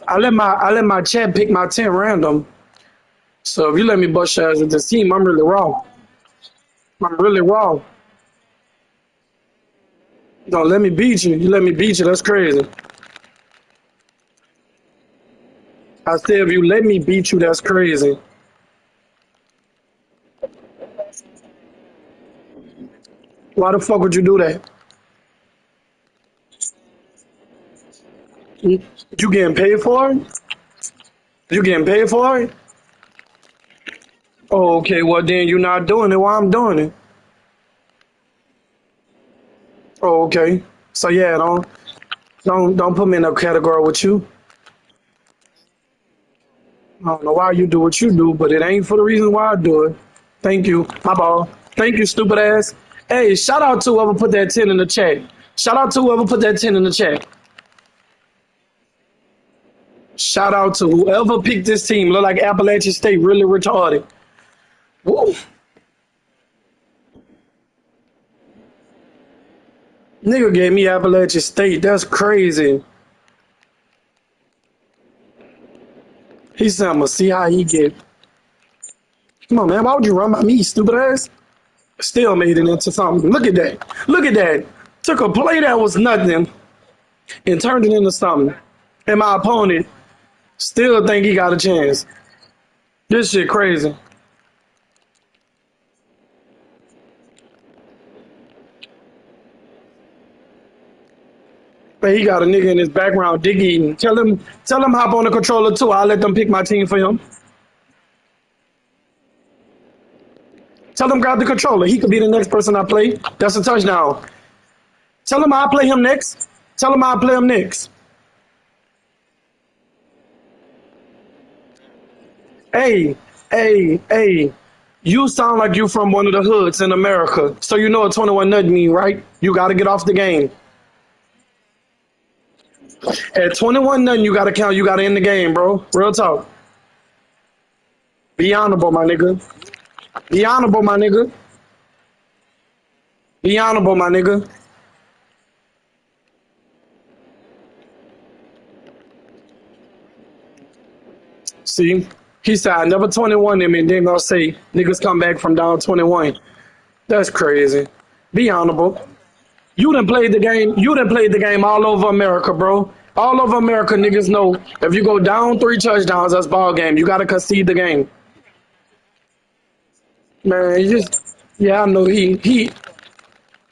I let my chat pick my 10 random. So if you let me bust your ass with this team, I'm really wrong. I'm really wrong. Don't let me beat you. You let me beat you, that's crazy. I said if you let me beat you, that's crazy. Why the fuck would you do that? You getting paid for it? You getting paid for it? Oh, okay, well then you're not doing it while I'm doing it. Oh, okay. So yeah, don't put me in a category with you. I don't know why you do what you do, but it ain't for the reason why I do it. Thank you. My ball. Thank you, stupid ass. Hey, shout out to whoever put that 10 in the chat. Shout out to whoever put that 10 in the chat. Shout out to whoever picked this team. Look like Appalachian State really retarded. Woo. Nigga gave me Appalachian State. That's crazy. He said, I'm gonna see how he get. Come on, man. Why would you run by me, stupid ass? Still made it into something. Look at that. Look at that. Took a play that was nothing and turned it into something. And my opponent still think he got a chance. This shit crazy. But he got a nigga in his background dick eating. Tell him hop on the controller too. I'll let them pick my team for him. Tell him grab the controller. He could be the next person I play. That's a touchdown. Tell him I'll play him next. Tell him I'll play him next. Hey, hey. You sound like you from one of the hoods in America. So you know what 21 nothing mean, right? You got to get off the game. At 21 nothing, you got to count. You got to end the game, bro. Real talk. Be honorable, my nigga. Be honorable, my nigga. Be honorable, my nigga. See, he said, I never 21 him, and then gonna say niggas come back from down 21. That's crazy. Be honorable. You done played the game. You done played the game all over America, bro. All over America, niggas know if you go down 3 touchdowns, that's ball game. You gotta concede the game. Man, yeah, I know this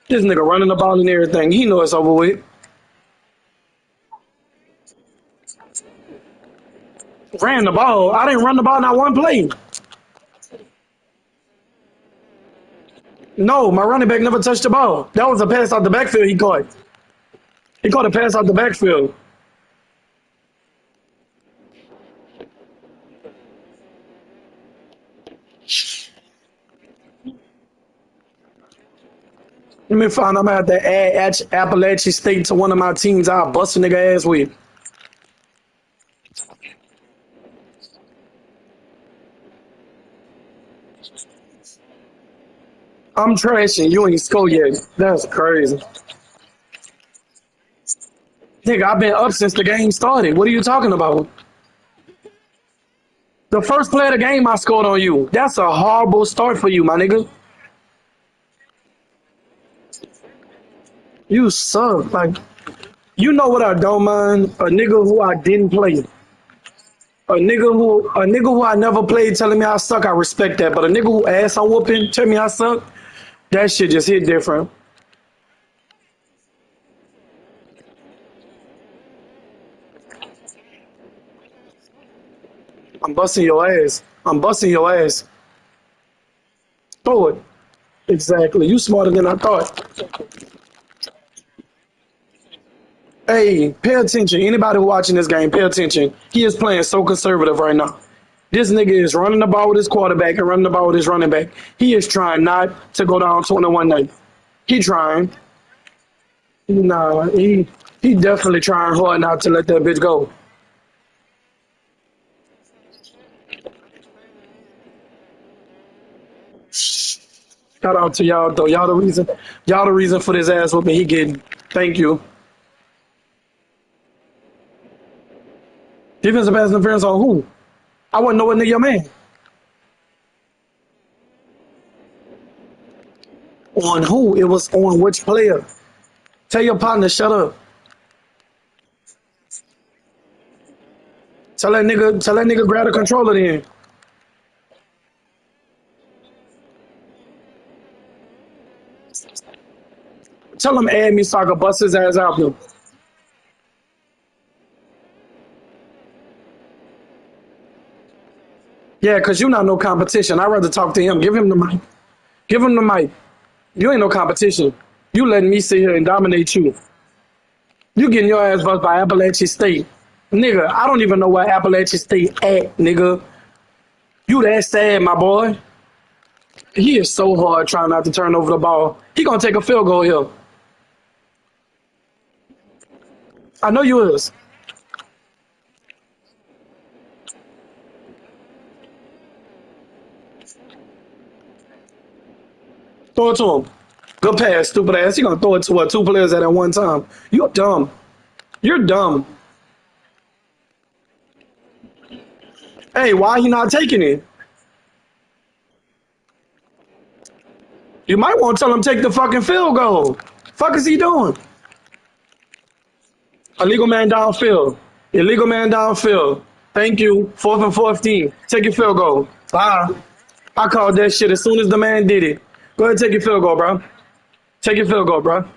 nigga running the ball and everything. He know it's over with. Ran the ball. I didn't run the ball not one play. No, my running back never touched the ball. That was a pass out the backfield he caught. He caught a pass out the backfield. Let me find. I'm gonna have to add Appalachian State to one of my teams. I'll bust a nigga ass with. I'm trashing. You ain't score yet. That's crazy. Nigga, I've been up since the game started. What are you talking about? The first play of the game I scored on you. That's a horrible start for you, my nigga. You suck. Like, you know what I don't mind? A nigga who I didn't play. A nigga who I never played telling me I suck, I respect that. But a nigga who ass on whooping tell me I suck, that shit just hit different. I'm busting your ass. I'm busting your ass. Throw it. Exactly. You smarter than I thought. Hey, pay attention. Anybody who watching this game, pay attention. He is playing so conservative right now. This nigga is running the ball with his quarterback and running the ball with his running back. He is trying not to go down 21-0. He trying. Nah, he definitely trying hard not to let that bitch go. Shout out to y'all though. Y'all the reason for this ass whooping he getting. Thank you. Defensive pass interference on who? I wasn't nowhere near your man. On who? It was on which player? Tell your partner, shut up. Tell that nigga grab the controller then. Tell him add me so I can bust his ass out here. Yeah, because you're not no competition. I'd rather talk to him. Give him the mic. Give him the mic. You ain't no competition. You letting me sit here and dominate you. You getting your ass bust by Appalachian State. Nigga, I don't even know where Appalachian State at, nigga. You that sad, my boy. He is so hard trying not to turn over the ball. He gonna take a field goal here. I know you is. Throw it to him. Good pass, stupid ass. He gonna throw it to what, 2 players at one time. You're dumb. You're dumb. Hey, why he not taking it? You might want to tell him take the fucking field goal. Fuck is he doing? Illegal man downfield. Illegal man downfield. Thank you. 4th and 14. Take your field goal. Bye. I called that shit as soon as the man did it. Go ahead, take your field goal, bro. Take your field goal, bro.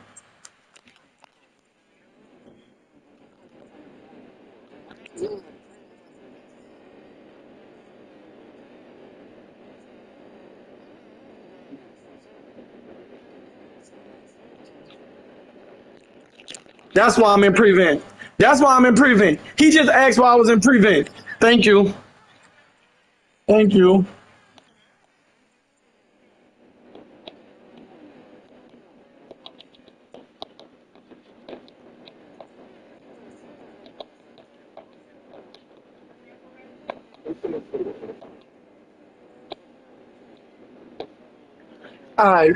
That's why I'm in prevent. That's why I'm in prevent. He just asked why I was in prevent. Thank you. Thank you. All right.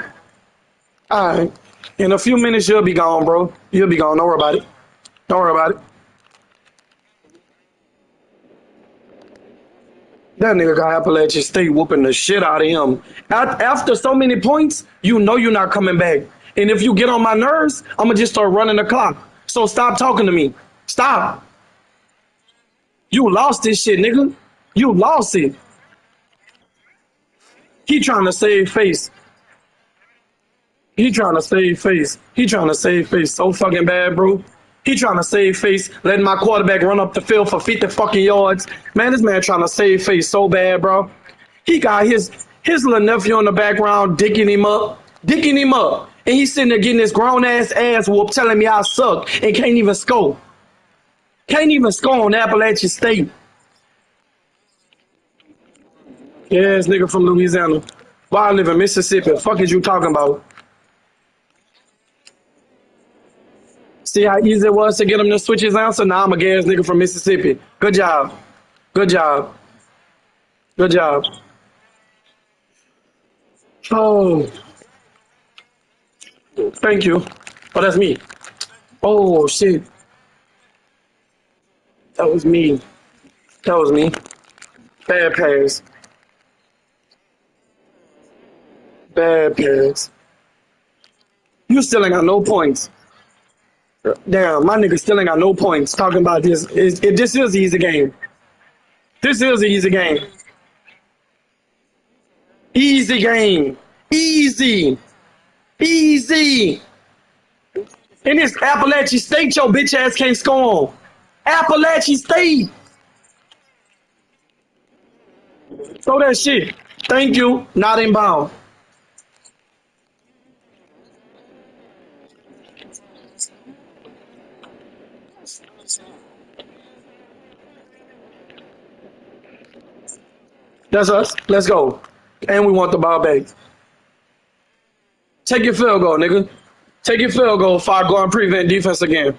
All right. In a few minutes, you'll be gone, bro. You'll be gone. Don't worry about it. Don't worry about it. That nigga got Appalachian State whooping the shit out of him. After so many points, you know you're not coming back. And if you get on my nerves, I'm going to just start running the clock. So stop talking to me. Stop. You lost this shit, nigga. You lost it. He trying to save face. He trying to save face. He trying to save face so fucking bad, bro. He trying to save face, letting my quarterback run up the field for 50 fucking yards. Man, this man trying to save face so bad, bro. He got his little nephew in the background dicking him up. And he's sitting there getting this grown-ass ass whoop telling me I suck and can't even score. Can't even score on Appalachian State. Yes, nigga from Louisiana. Why I live in Mississippi? Fuck is you talking about? See how easy it was to get him to switch his answer? Now I'm a gas nigga from Mississippi. Good job. Good job. Good job. Oh. Thank you. Oh, that's me. Oh, shit. That was me. That was me. Bad pass. Bad pass. You still ain't got no points. Damn, my nigga still ain't got no points talking about this. This is an easy game. This is an easy game. Easy game. Easy. Easy. And this Appalachian State, your bitch ass can't score on. Appalachian State. Throw that shit. Thank you. Not inbound. That's us. Let's go. And we want the ball back. Take your field goal, nigga. Take your field goal if I go and prevent defense again.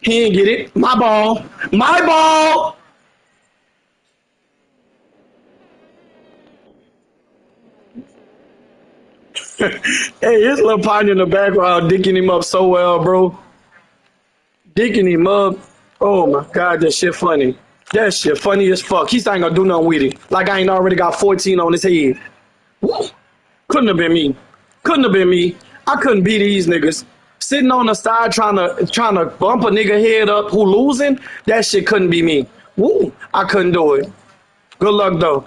He didn't get it. My ball. My ball. Hey, his little partner in the background dicking him up so well, bro. Dicking him up. Oh my God, that shit funny. That shit funny as fuck. He's not gonna do nothing with it. Like I ain't already got 14 on his head. Woo. Couldn't have been me. Couldn't have been me. I couldn't beat these niggas. Sitting on the side trying to bump a nigga head up who losing, that shit couldn't be me. Woo. I couldn't do it. Good luck though.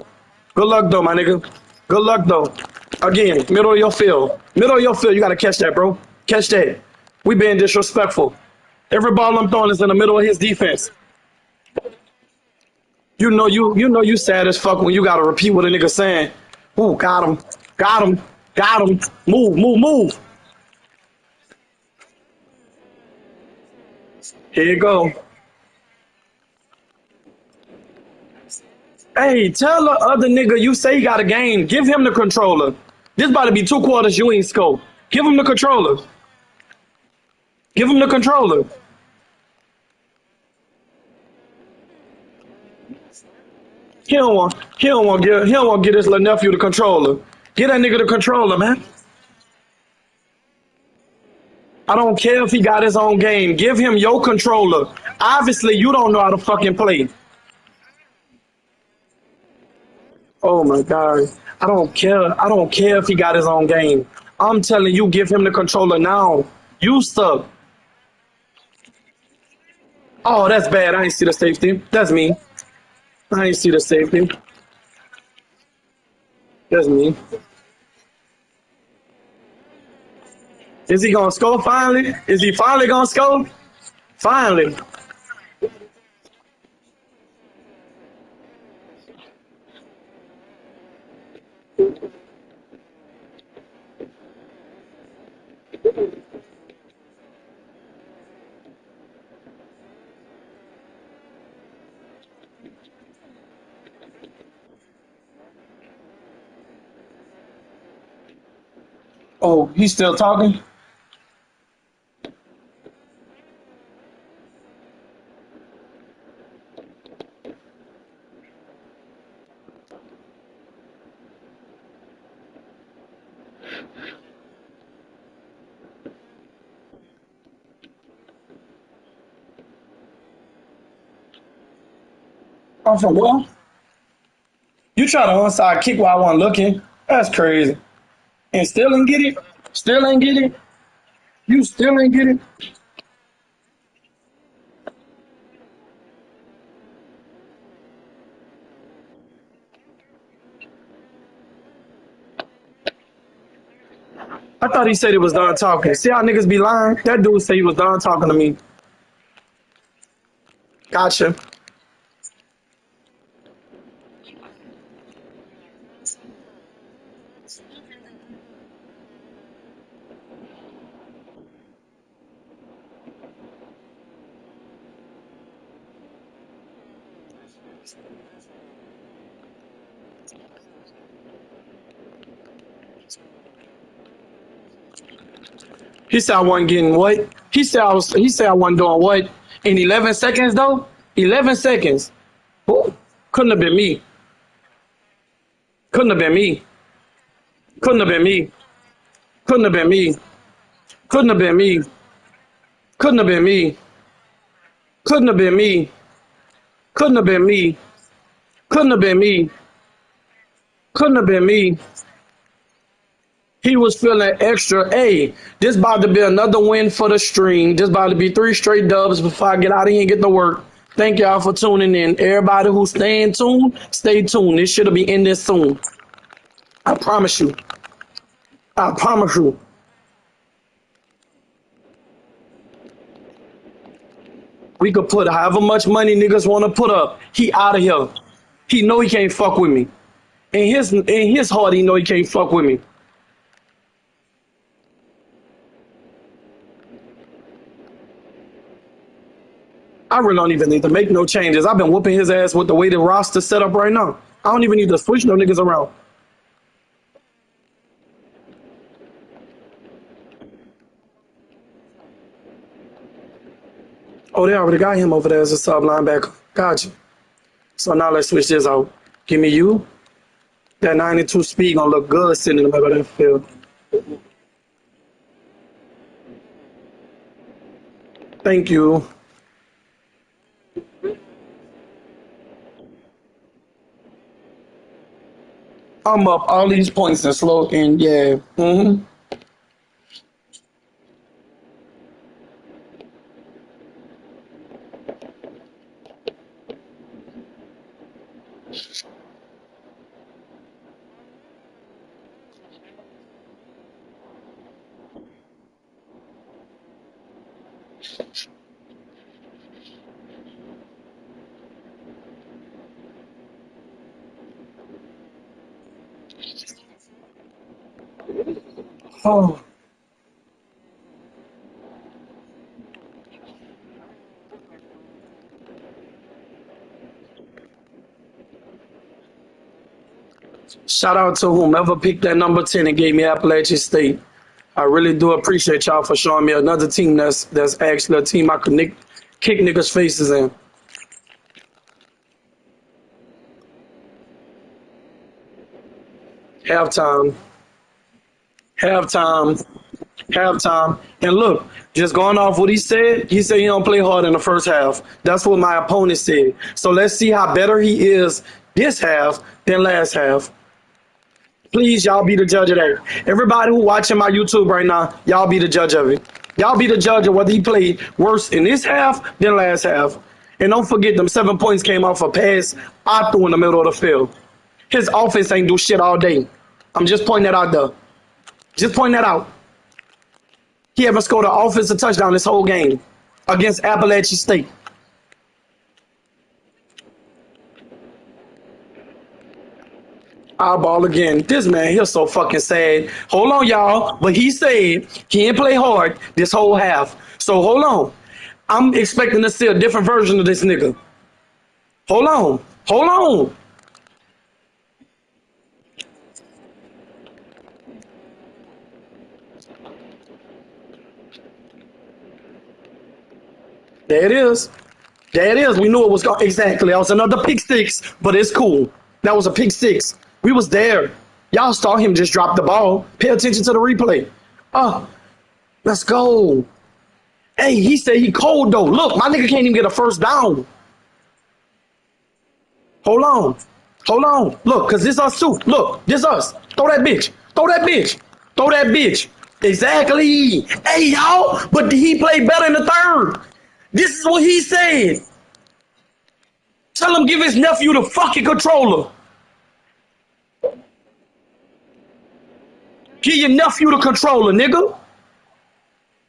Good luck though, my nigga. Good luck though. Again, middle of your field. Middle of your field, you gotta catch that, bro. Catch that. We being disrespectful. Every ball I'm throwing is in the middle of his defense. You know you sad as fuck when you gotta repeat what a nigga saying. Ooh, got him. Got him. Got him. Move, move, move. Here you go. Hey, tell the other nigga you say he got a game. Give him the controller. This about to be 2 quarters you ain't score. Give him the controller. Give him the controller. He don't want to get his little nephew the controller. Get that nigga the controller, man. I don't care if he got his own game. Give him your controller. Obviously, you don't know how to fucking play. Oh my God. I don't care. I don't care if he got his own game. I'm telling you, give him the controller now. You stuck. Oh, that's bad. I ain't see the safety. That's me. I ain't see the safety. That's me. Is he gonna score finally? Is he finally gonna score? Finally. Oh, he's still talking? I'm from what? You try to onside kick while I wasn't looking. That's crazy. And still ain't get it? Still ain't get it? You still ain't get it? I thought he said he was done talking. See how niggas be lying? That dude said he was done talking to me. Gotcha. He said I wasn't getting what? He said I wasn't doing what? In 11 seconds though? 11 seconds. Who? Couldn't have been me. Couldn't have been me. Couldn't have been me. Couldn't have been me. Couldn't have been me. Couldn't have been me. Couldn't have been me. Couldn't have been me. Couldn't have been me. Couldn't have been me. He was feeling extra. Hey, this about to be another win for the stream. This about to be 3 straight dubs before I get out of here and get to work. Thank y'all for tuning in. Everybody who's staying tuned, stay tuned. This should be ending soon. I promise you. I promise you. We could put however much money niggas want to put up. He out of here. He know he can't fuck with me. In his heart, he know he can't fuck with me. I really don't even need to make no changes. I've been whooping his ass with the way the roster set up right now. I don't even need to switch no niggas around. Oh, they already got him over there as a sub linebacker. Gotcha. So now let's switch this out. Give me you. That 92 speed gonna look good sitting in the middle of that field. Thank you. I'm up all these points and slow and yeah. Mm-hmm. Oh. Shout out to whomever picked that number 10 and gave me Appalachian State. I really do appreciate y'all for showing me another team that's actually a team I could kick niggas' faces in. Halftime. Halftime. Halftime. And look, just going off what he said he don't play hard in the first half. That's what my opponent said. So let's see how better he is this half than last half. Please, y'all be the judge of that. Everybody who watching my YouTube right now, y'all be the judge of it. Y'all be the judge of whether he played worse in this half than last half. And don't forget, them 7 points came off a pass I threw in the middle of the field. His offense ain't do shit all day. I'm just pointing that out there. Just pointing that out. He haven't scored an offensive touchdown this whole game against Appalachian State. Eyeball again. This man, he's so fucking sad. Hold on, y'all. But he said he didn't play hard this whole half. So hold on. I'm expecting to see a different version of this nigga. Hold on. Hold on. There it is. There it is. We knew it was going. Exactly. That was another pick six, but it's cool. That was a pick six. We was there. Y'all saw him just drop the ball. Pay attention to the replay. Oh, let's go. Hey, he said he cold though. Look, my nigga can't even get a first down. Hold on. Hold on. Look, because this us too. Look, this us. Throw that bitch. Throw that bitch. Throw that bitch. Exactly. Hey, y'all. But he played better in the third. This is what he said. Tell him give his nephew the fucking controller. Give your nephew the controller, nigga.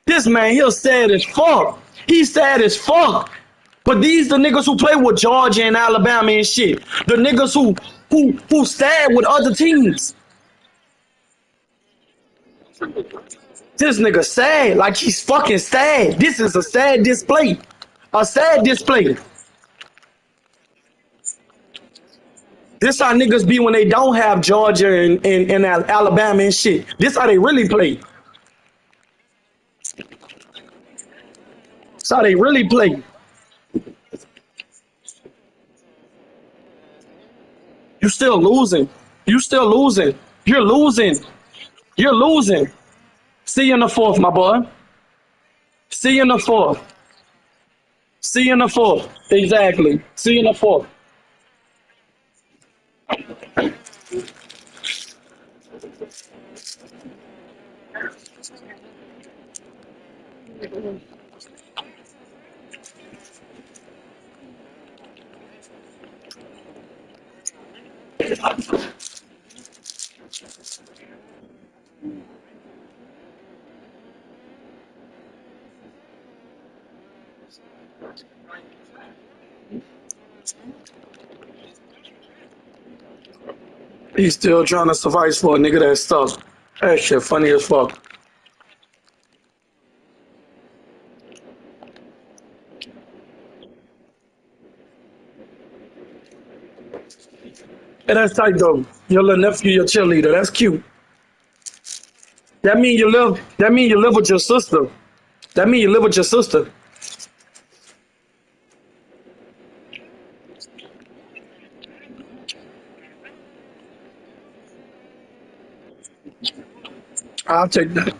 This man, he's sad as fuck. He's sad as fuck. But these the niggas who play with Georgia and Alabama and shit. The niggas who sad with other teams. This nigga sad, like he's fucking sad. This is a sad display. A sad display. This how niggas be when they don't have Georgia and Alabama and shit. This how they really play. That's how they really play. You still losing. You still losing. You're losing. You're losing. See you in the fourth, my boy. See you in the fourth. See you in the fourth. Exactly. See you in the fourth. He's still trying to suffice for a nigga that stuff. That shit funny as fuck. Hey, that's tight though. Your little nephew, your cheerleader. That's cute. That mean you live. That mean you live with your sister. That mean you live with your sister. I'll take that.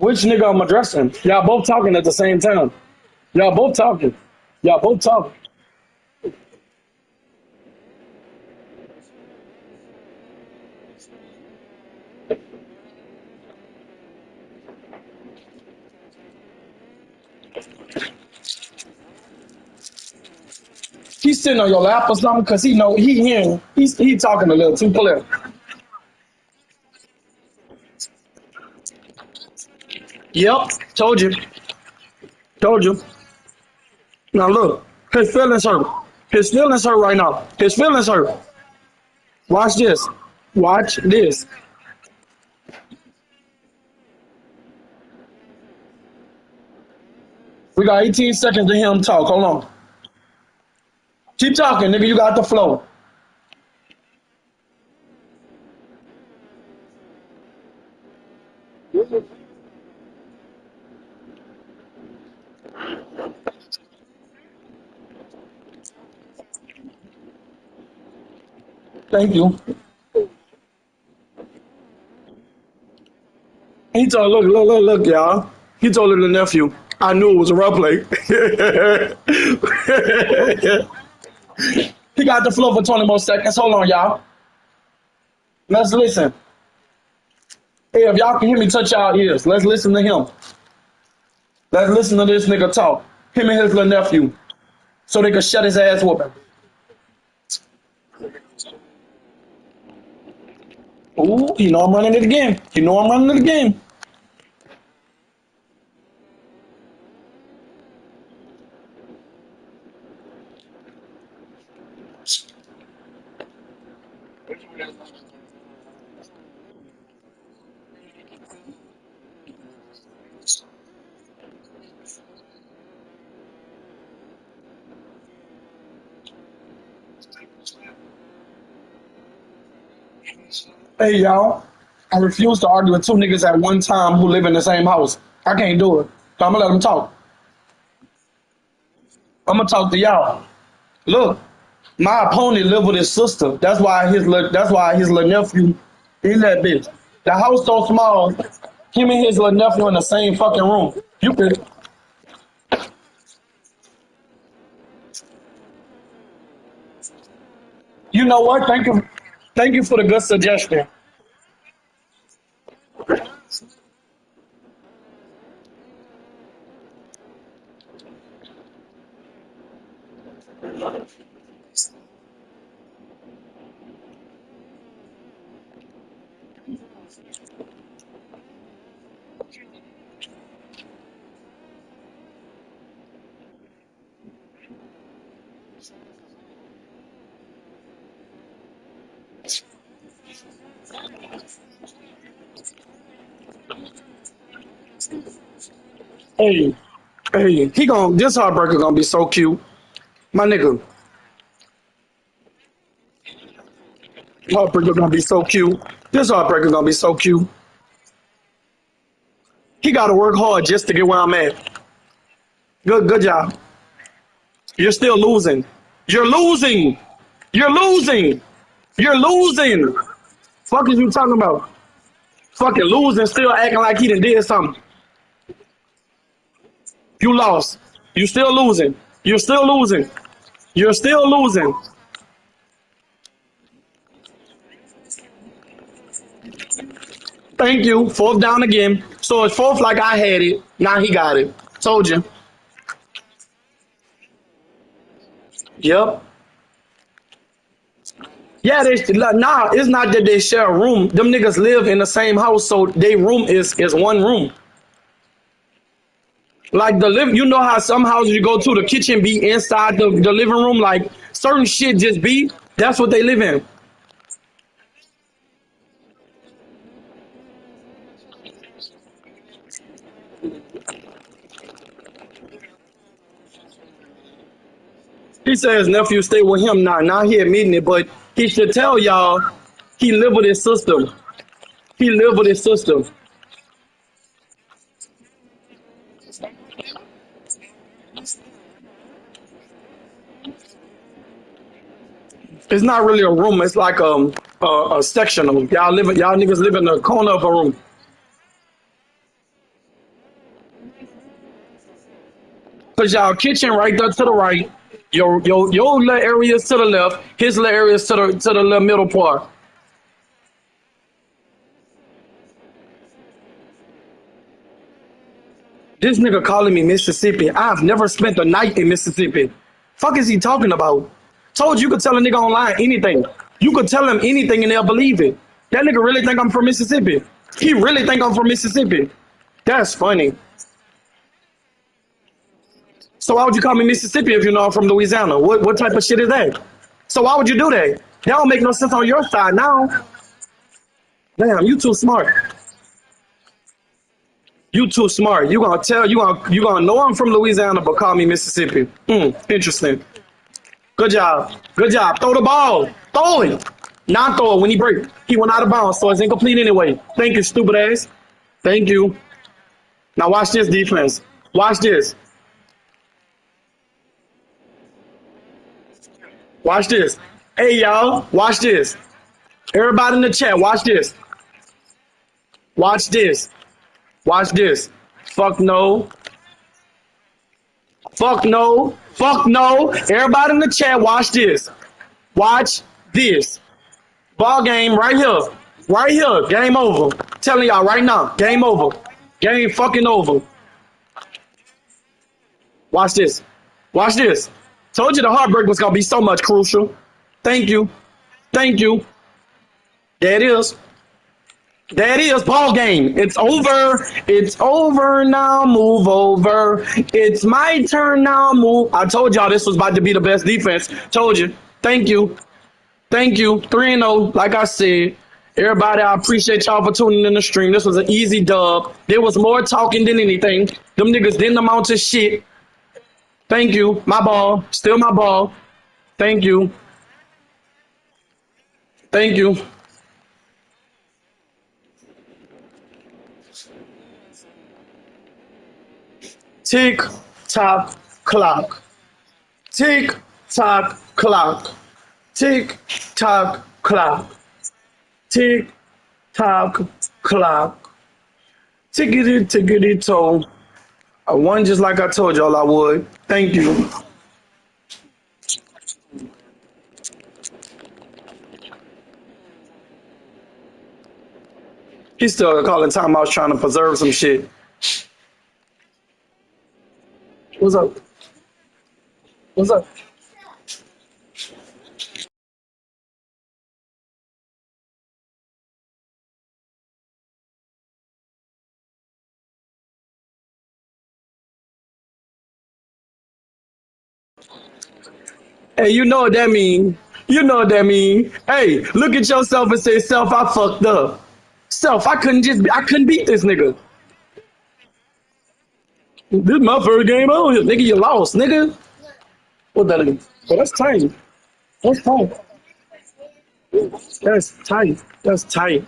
Which nigga I'm addressing? Y'all both talking at the same time. Y'all both talking. Y'all both talking. He's sitting on your lap or something because he know he hearing. He talking a little too clear. Yep, told you. Told you. Now look, his feelings hurt. His feelings hurt right now. His feelings hurt. Watch this. Watch this. We got 18 seconds to hear him talk. Hold on. Keep talking, nigga. You got the flow. Thank you. He told, look, y'all. He told little nephew, I knew it was a role play. He got the flow for 20 more seconds. Hold on, y'all. Let's listen. Hey, if y'all can hear me, touch y'all ears. Let's listen to him. Let's listen to this nigga talk. Him and his little nephew. So they can shut his ass whooping. Ooh, you know I'm running it again. You know I'm running it again. Hey, y'all. I refuse to argue with two niggas at one time who live in the same house. I can't do it. So I'm gonna let them talk. I'm gonna talk to y'all. Look, my opponent live with his sister. That's why his little nephew in that bitch. The house so small, him and his little nephew in the same fucking room. You could. You know what? Thank you for the good suggestion. Hey, this heartbreaker gonna be so cute. My nigga, heartbreaker gonna be so cute. This heartbreaker gonna be so cute. He gotta work hard just to get where I'm at. Good job. You're still losing. You're losing. You're losing. You're losing. Fuck is you talking about? Fucking losing, still acting like he done did something. You lost. You still losing. You're still losing. You're still losing. Thank you. Fourth down again. So it's fourth like I had it. Now he got it. Told you. Yep. Yeah, it's not that they share a room. Them niggas live in the same house, so their room is one room. Like you know how some houses you go to, the kitchen be inside the living room, like certain shit just be. That's what they live in. He says nephew stay with him now. Now he admitting it, but he should tell y'all he live with his sister. He live with his sister. It's not really a room. It's like a section of them. Y'all niggas live in the corner of a room. Cause y'all kitchen right there to the right. Your little areas to the left. His little areas to the little middle part. This nigga calling me Mississippi. I've never spent a night in Mississippi. Fuck is he talking about? Told you could tell a nigga online anything. You could tell him anything and they'll believe it. That nigga really think I'm from Mississippi. He really think I'm from Mississippi. That's funny. So why would you call me Mississippi if you know I'm from Louisiana? What type of shit is that? So why would you do that? That don't make no sense on your side now. Damn, you too smart. You too smart. You gonna know I'm from Louisiana, but call me Mississippi. Interesting. Good job. Good job. Throw the ball. Throw it. Not throw it when he break. He went out of bounds, so it's incomplete anyway. Thank you, stupid ass. Thank you. Now watch this defense. Watch this. Watch this. Hey, y'all. Watch this. Everybody in the chat, watch this. Watch this. Watch this. Fuck no. Fuck no. Fuck no. Everybody in the chat, watch this. Watch this. Ball game right here. Right here. Game over. Telling y'all right now. Game over. Game fucking over. Watch this. Watch this. Told you the heartbreak was going to be so much crucial. Thank you. Thank you. There it is. There it is. Ball game. It's over. It's over now. Move over. It's my turn now. Move. I told y'all this was about to be the best defense. Told you. Thank you. Thank you. 3-0. Like I said. Everybody, I appreciate y'all for tuning in the stream. This was an easy dub. There was more talking than anything. Them niggas didn't amount to shit. Thank you. My ball. Still my ball. Thank you. Thank you. Tick tock clock. Tick tock clock. Tick tock clock. Tick tock clock. Tickety tickety toe. I won just like I told y'all I would. Thank you. He's still calling timeouts trying to preserve some shit. What's up? What's up? Hey, you know what that mean. You know what that mean. Hey, look at yourself and say, self, I fucked up. Self, I couldn't beat this nigga. This is my first game on here. Nigga, you lost, nigga. What that is? Oh, that's tight. That's tight. That's tight. That's tight.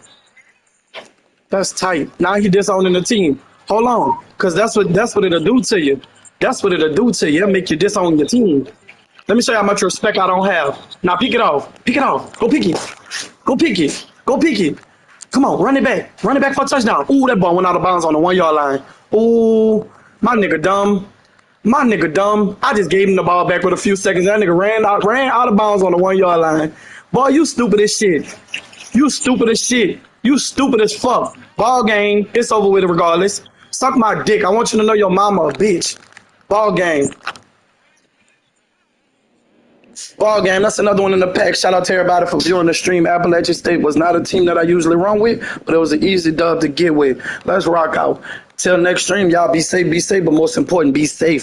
That's tight. Now he disowning the team. Hold on. Cause that's what it'll do to you. That's what it'll do to you. It'll make you disown your team. Let me show you how much respect I don't have. Now pick it off. Pick it off. Go pick it. Go pick it. Go pick it. Come on, run it back. Run it back for a touchdown. Ooh, that ball went out of bounds on the 1 yard line. Ooh, my nigga dumb. My nigga dumb. I just gave him the ball back with a few seconds. That nigga ran out of bounds on the 1 yard line. Boy, you stupid as shit. You stupid as shit. You stupid as fuck. Ball game. It's over with regardless. Suck my dick. I want you to know your mama a bitch. Ball game. Ball game. That's another one in the pack. Shout out to everybody for viewing the stream. Appalachian State was not a team that I usually run with, but it was an easy dub to get with. Let's rock out. Till next stream, y'all be safe, but most important, be safe.